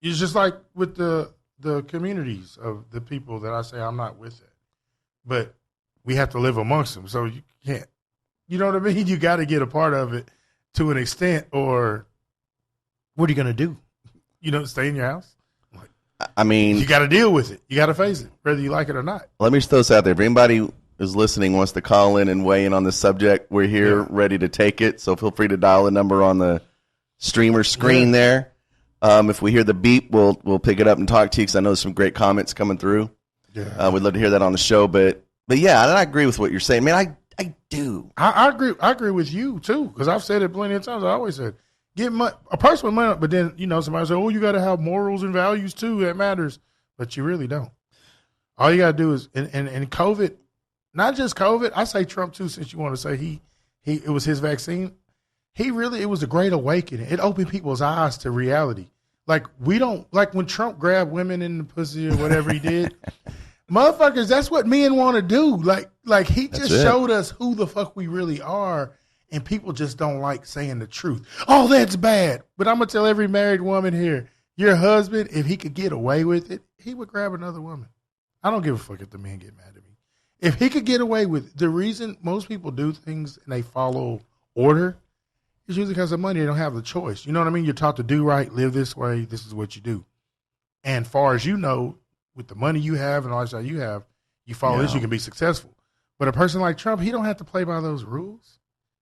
it's just like with the communities of the people that I say I'm not with it, but we have to live amongst them, so you can't. You know what I mean? You got to get a part of it to an extent, or what are you going to do? Stay in your house? I mean, you got to deal with it. You got to face it, whether you like it or not. Let me just throw this out there. If anybody is listening wants to call in and weigh in on this subject, we're here ready to take it. So feel free to dial the number on the streamer screen there. If we hear the beep, we'll pick it up and talk to you because I know there's some great comments coming through. Yeah, we'd love to hear that on the show. But yeah, and I agree with what you're saying. Man, I do. I agree. I agree with you too because I've said it plenty of times. I always said. Get a person with money, but then, somebody say, oh, you got to have morals and values too. That matters. But you really don't. All you got to do is, and COVID, not just COVID, I say Trump too, since you want to say it was his vaccine. It was a great awakening. It opened people's eyes to reality. Like when Trump grabbed women in the pussy or whatever he did, motherfuckers, that's what men want to do. Like he just showed us who the fuck we really are. And people just don't like saying the truth. Oh, that's bad. But I'm going to tell every married woman here, your husband, if he could get away with it, he would grab another woman. I don't give a fuck if the men get mad at me. If he could get away with it, the reason most people do things and they follow order is usually because of money. They don't have the choice. You know what I mean? You're taught to do right, live this way. This is what you do. And far as you know, with the money you have and the lifestyle you have, you follow this, you can be successful. But a person like Trump, he don't have to play by those rules.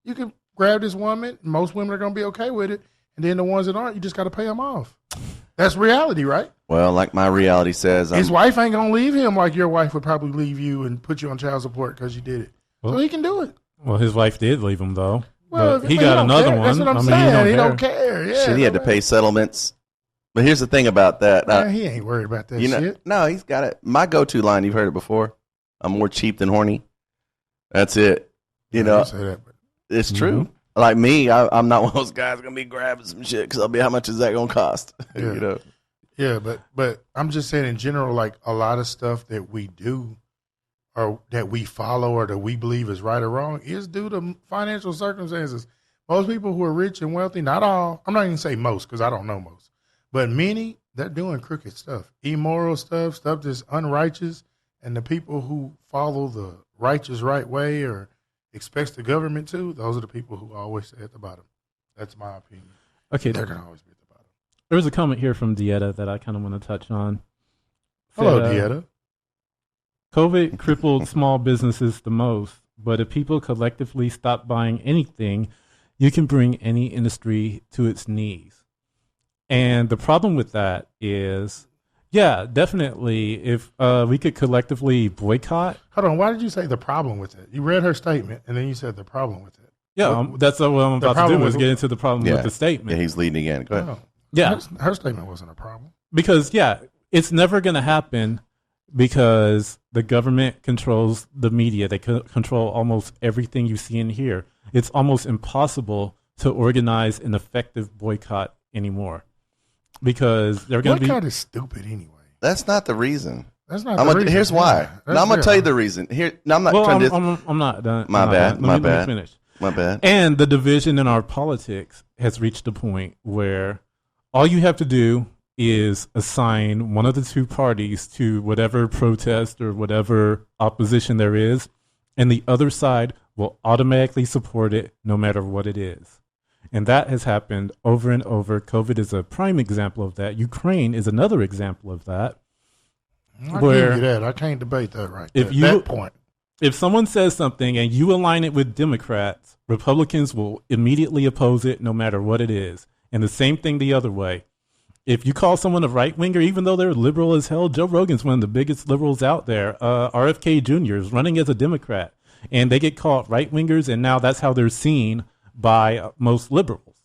You can grab this woman. Most women are going to be okay with it. And then the ones that aren't, you just got to pay them off. That's reality, right? Well, like my reality says. His wife ain't going to leave him like your wife would probably leave you and put you on child support because you did it. So he can do it. Well, his wife did leave him, though. Well, he got another one. That's what I'm saying. He don't care. Yeah, shit, he had to pay settlements. But here's the thing about that. He ain't worried about that shit. No, he's got it. My go-to line, you've heard it before. I'm more cheap than horny. That's it. I say that, but. It's true. Mm-hmm. Like me, I'm not one of those guys going to be grabbing some shit because I'll be, how much is that going to cost? Yeah. Yeah, but I'm just saying in general, like a lot of stuff that we do or that we follow or that we believe is right or wrong is due to financial circumstances. Most people who are rich and wealthy, not all, I'm not even say most because I don't know most, but many, they're doing crooked stuff, immoral stuff that's unrighteous. And the people who follow the righteous right way or expects the government to, those are the people who always stay at the bottom. That's my opinion. Okay. They're going to always be at the bottom. There was a comment here from Dieta that I kind of want to touch on. Hello, Dieta. COVID crippled small businesses the most, but if people collectively stop buying anything, you can bring any industry to its knees. And the problem with that is, yeah, definitely, if we could collectively boycott. Hold on, why did you say the problem with it? You read her statement, and then you said the problem with it. Yeah, that's what I'm about to do, is get into the problem with the statement. Yeah, he's leading in. Go ahead. No, yeah. Her statement wasn't a problem. Because, yeah, it's never going to happen because the government controls the media. They control almost everything you see and hear. It's almost impossible to organize an effective boycott anymore because they're going to be. Boycott is stupid anyway. That's not the reason. That's not the reason. Here's why. Now I'm going to tell you the reason. Here, now I'm not trying to. I'm not done. My bad. Let me finish. My bad. And the division in our politics has reached a point where all you have to do is assign one of the two parties to whatever protest or whatever opposition there is, and the other side will automatically support it no matter what it is. And that has happened over and over. COVID is a prime example of that. Ukraine is another example of that. I give you that. I can't debate that right there. That point. If someone says something and you align it with Democrats, Republicans will immediately oppose it no matter what it is. And the same thing the other way. If you call someone a right-winger, even though they're liberal as hell, Joe Rogan's one of the biggest liberals out there. RFK Jr. is running as a Democrat, and they get called right-wingers, and now that's how they're seen by most liberals.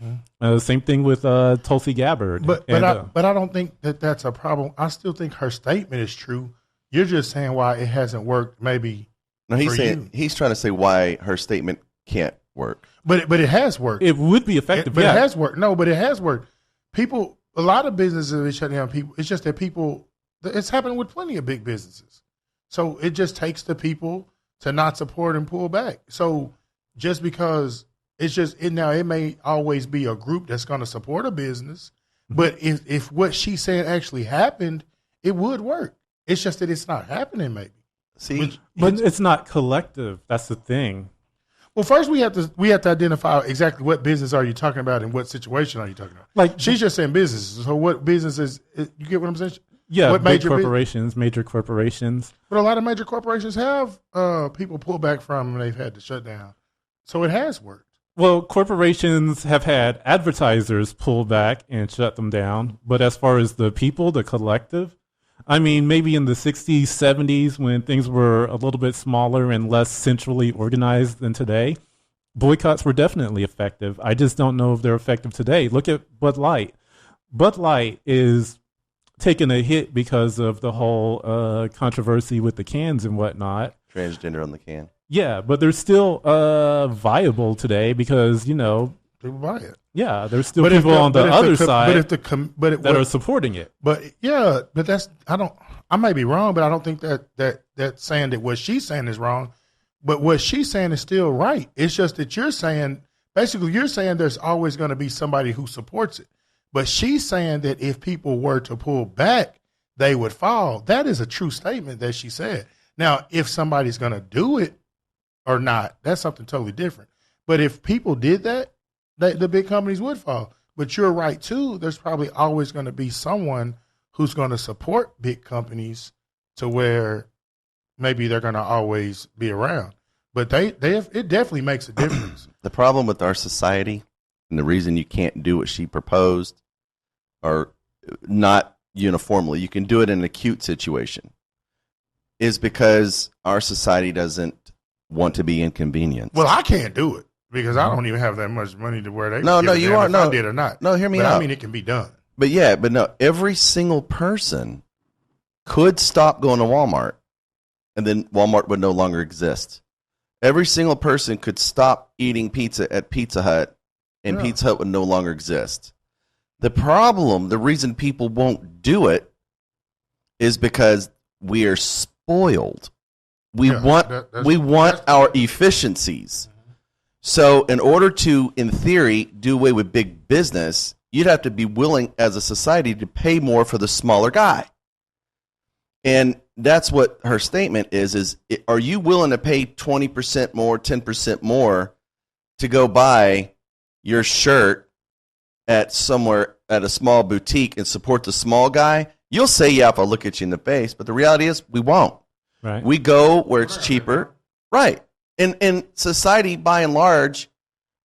Mm-hmm. Same thing with Tulsi Gabbard. But I don't think that that's a problem. I still think her statement is true. You're just saying why it hasn't worked. Maybe no, he's trying to say why her statement can't work. But it has worked. It would be effective. It has worked. No, but it has worked. People, a lot of businesses are shutting down. People, it's just that people. It's happening with plenty of big businesses. So it just takes the people to not support and pull back. So just because now it may always be a group that's going to support a business, but if what she said actually happened, it would work. It's just that it's not happening, maybe. See, but it's not collective. That's the thing. Well, first we have to identify exactly what business are you talking about and what situation are you talking about. Like she's just saying businesses. So what businesses? You get what I'm saying? Yeah, what major corporations. But a lot of major corporations have people pull back from and they've had to shut down. So it has worked. Well, corporations have had advertisers pull back and shut them down. But as far as the people, the collective, I mean, maybe in the 60s, 70s, when things were a little bit smaller and less centrally organized than today, boycotts were definitely effective. I just don't know if they're effective today. Look at Bud Light. Bud Light is taking a hit because of the whole controversy with the cans and whatnot. Transgender on the can. Yeah, but they're still viable today because, people buy it. Yeah, there's still people on the other side that are supporting it. But yeah, but I may be wrong, but I don't think that's saying that what she's saying is wrong. But what she's saying is still right. It's just that you're saying there's always going to be somebody who supports it. But she's saying that if people were to pull back, they would fall. That is a true statement that she said. Now, if somebody's going to do it or not, that's something totally different. But if people did that, the big companies would fall. But you're right, too. There's probably always going to be someone who's going to support big companies to where maybe they're going to always be around. But it definitely makes a difference. The problem with our society and the reason you can't do what she proposed or not uniformly, you can do it in an acute situation, is because our society doesn't want to be inconvenienced. Well, I can't do it because I don't even have that much money to where they No, you are. No, I did or not. No, hear me out. I mean, it can be done. But no, every single person could stop going to Walmart and then Walmart would no longer exist. Every single person could stop eating pizza at Pizza Hut and Pizza Hut would no longer exist. The problem, the reason people won't do it is because we are spoiled We want our efficiencies. So in order to, in theory, do away with big business, you'd have to be willing as a society to pay more for the smaller guy. And that's what her statement is are you willing to pay 20% more, 10% more to go buy your shirt at somewhere at a small boutique and support the small guy? You'll say, yeah, if I look at you in the face, but the reality is we won't. Right. We go where it's cheaper. Right. And society, by and large,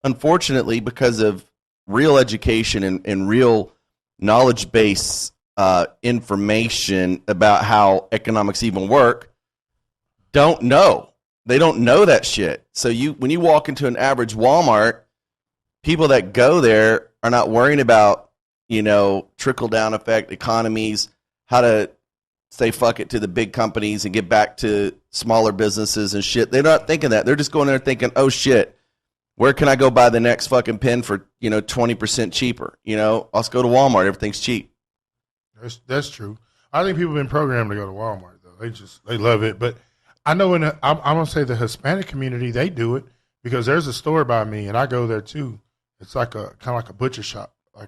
unfortunately, because of real education and real knowledge base information about how economics even work, don't know. They don't know that shit. So when you walk into an average Walmart, people that go there are not worrying about, trickle down effect, economies, how to say fuck it to the big companies and get back to smaller businesses and shit. They're not thinking that. They're just going there thinking, oh shit, where can I go buy the next fucking pen for, 20% cheaper? I'll just go to Walmart. Everything's cheap. That's true. I think people have been programmed to go to Walmart though. They love it. But I know I'm going to say the Hispanic community, they do it because there's a store by me and I go there too. It's like kind of like a butcher shop, I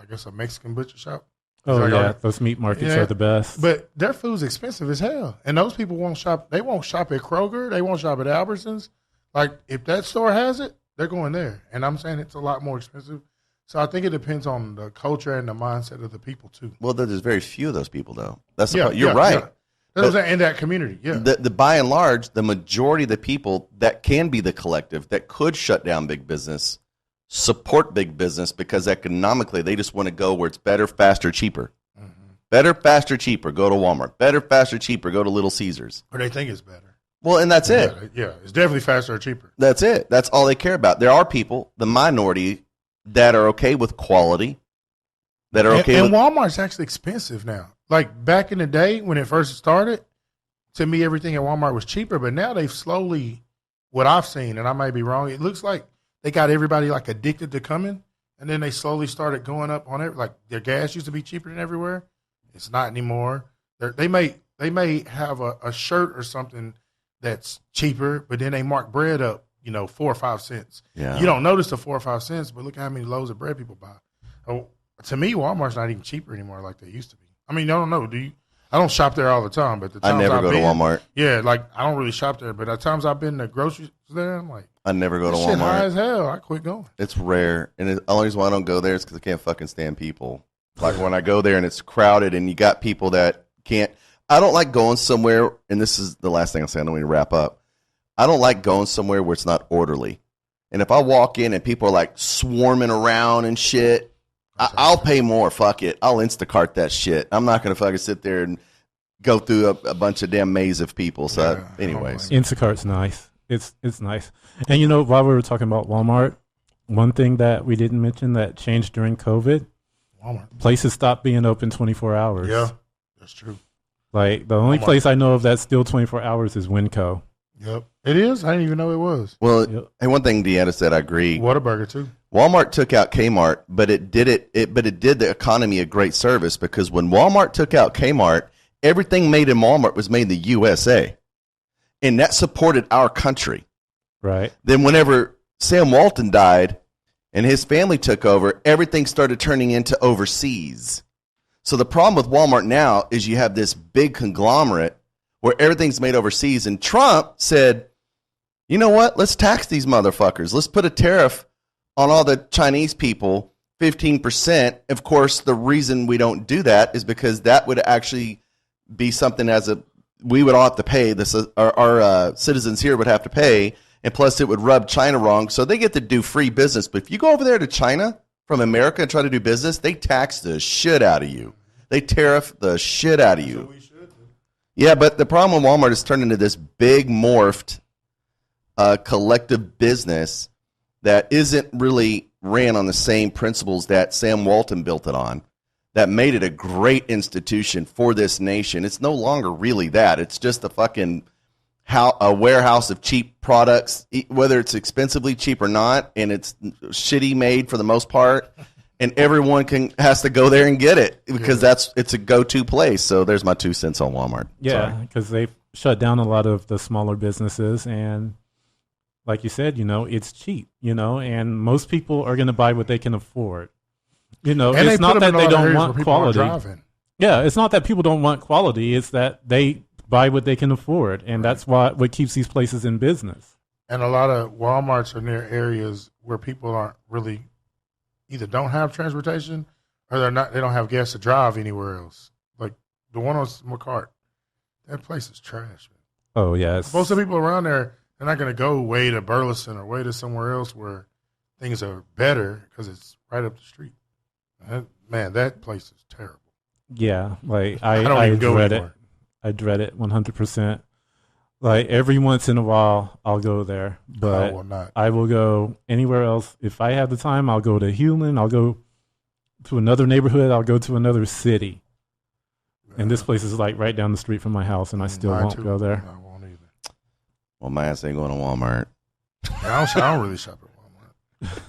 guess a Mexican butcher shop. Oh, yeah. Those meat markets are the best. But their food's expensive as hell. And those people won't shop. They won't shop at Kroger. They won't shop at Albertsons. Like, if that store has it, they're going there. And I'm saying it's a lot more expensive. So I think it depends on the culture and the mindset of the people, too. Well, there's very few of those people, though. That's you're right. Yeah. In that community, yeah. The by and large, the majority of the people that can be the collective, that could shut down big business, support big business because economically they just want to go where it's better, faster, cheaper. Mm-hmm. Better, faster, cheaper, go to Walmart. Better, faster, cheaper, go to Little Caesars. Or they think it's better. Well, and that's it. Yeah, it's definitely faster or cheaper. That's it. That's all they care about. There are people, the minority, that are okay with quality, that are okay and Walmart's actually expensive now. Like back in the day when it first started, to me everything at Walmart was cheaper, but now they've slowly, what I've seen, and I may be wrong, it looks like they got everybody like addicted to coming, and then they slowly started going up on it. Like their gas used to be cheaper than everywhere. It's not anymore. They may have a shirt or something that's cheaper, but then they mark bread up, 4 or 5 cents. Yeah. You don't notice the 4 or 5 cents, but look how many loaves of bread people buy. Oh, to me, Walmart's not even cheaper anymore like they used to be. I mean, I don't know. Do you? I don't shop there all the time, but the times I never go to Walmart. Yeah, like I don't really shop there, but the times I've been to groceries there, I'm like, I never go to Walmart. Shit high as hell. I quit going. It's rare, and the only reason why I don't go there is because I can't fucking stand people. Like when I go there and it's crowded, and you got people that can't. I don't like going somewhere, and this is the last thing I'll say. I don't want to wrap up. I don't like going somewhere where it's not orderly. And if I walk in and people are like swarming around and shit, I'll pay more. Fuck it. I'll Instacart that shit. I'm not going to fucking sit there and go through a bunch of damn maze of people. So, anyways. Instacart's nice. It's nice. And, while we were talking about Walmart, one thing that we didn't mention that changed during COVID, Walmart. Places stopped being open 24 hours. Yeah, that's true. Like, the only place I know of that's still 24 hours is Winco. Yep. It is? I didn't even know it was. Well, and one thing Deanna said, I agree. Whataburger, too. Walmart took out Kmart, but it did the economy a great service because when Walmart took out Kmart, everything made in Walmart was made in the USA. And that supported our country. Right. Then whenever Sam Walton died and his family took over, everything started turning into overseas. So the problem with Walmart now is you have this big conglomerate where everything's made overseas. And Trump said, you know what? Let's tax these motherfuckers. Let's put a tariff on all the Chinese people, 15%. Of course, the reason we don't do that is because that would actually be something we would all have to pay. Our citizens here would have to pay. And plus, it would rub China wrong. So they get to do free business. But if you go over there to China from America and try to do business, they tax the shit out of you. They tariff the shit out of you. Yeah, but the problem with Walmart is turned into this big morphed collective business that isn't really ran on the same principles that Sam Walton built it on, that made it a great institution for this nation. It's no longer really that. It's just a warehouse of cheap products, whether it's expensively cheap or not, and it's shitty made for the most part. And everyone has to go there and get it because it's a go-to place. So there's my 2 cents on Walmart. Yeah, because shut down a lot of the smaller businesses. And like you said, it's cheap, and most people are going to buy what they can afford. And it's not that they don't want quality. Yeah, it's not that people don't want quality. It's that they buy what they can afford. And that's what keeps these places in business. And a lot of Walmarts are near areas where people aren't really either don't have transportation or they don't have gas to drive anywhere else. Like the one on McCart, that place is trash, man. Oh, yes. Most of the people around there, they're not going to go way to Burleson or way to somewhere else where things are better because it's right up the street. Man, that place is terrible. Yeah, like I don't I even go dread anymore. it. I dread it 100%. Like every once in a while, I'll go there, but I will not. I will go anywhere else. If I have the time, I'll go to Hewlin. I'll go to another neighborhood. I'll go to another city. And this place is like right down the street from my house, and I still won't go there. I won't either. Well, my ass ain't going to Walmart. I don't really shop at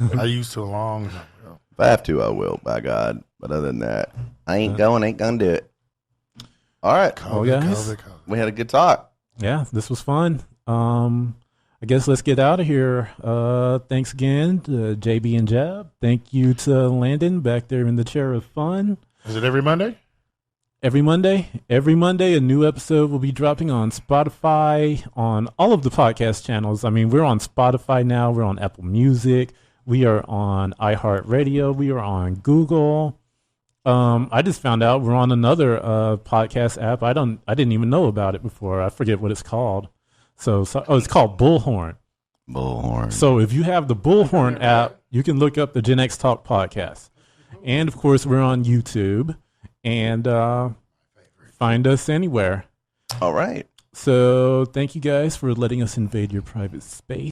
Walmart. I used to a long time ago. If I have to, I will, by God. But other than that, I ain't going to do it. All right. Guys. We had a good talk. Yeah, this was fun. I guess let's get out of here. Thanks again to JB and Jab. Thank you to Landon back there in the chair of fun. Is it every Monday? Every Monday, a new episode will be dropping on Spotify, on all of the podcast channels. I mean, we're on Spotify now. We're on Apple Music. We are on iHeartRadio. We are on Google. I just found out we're on another podcast app. I didn't even know about it before. I forget what it's called. So it's called Bullhorn. Bullhorn. So if you have the Bullhorn app, you can look up the Gen X Talk podcast. And of course, we're on YouTube. And find us anywhere. All right. So thank you guys for letting us invade your private space.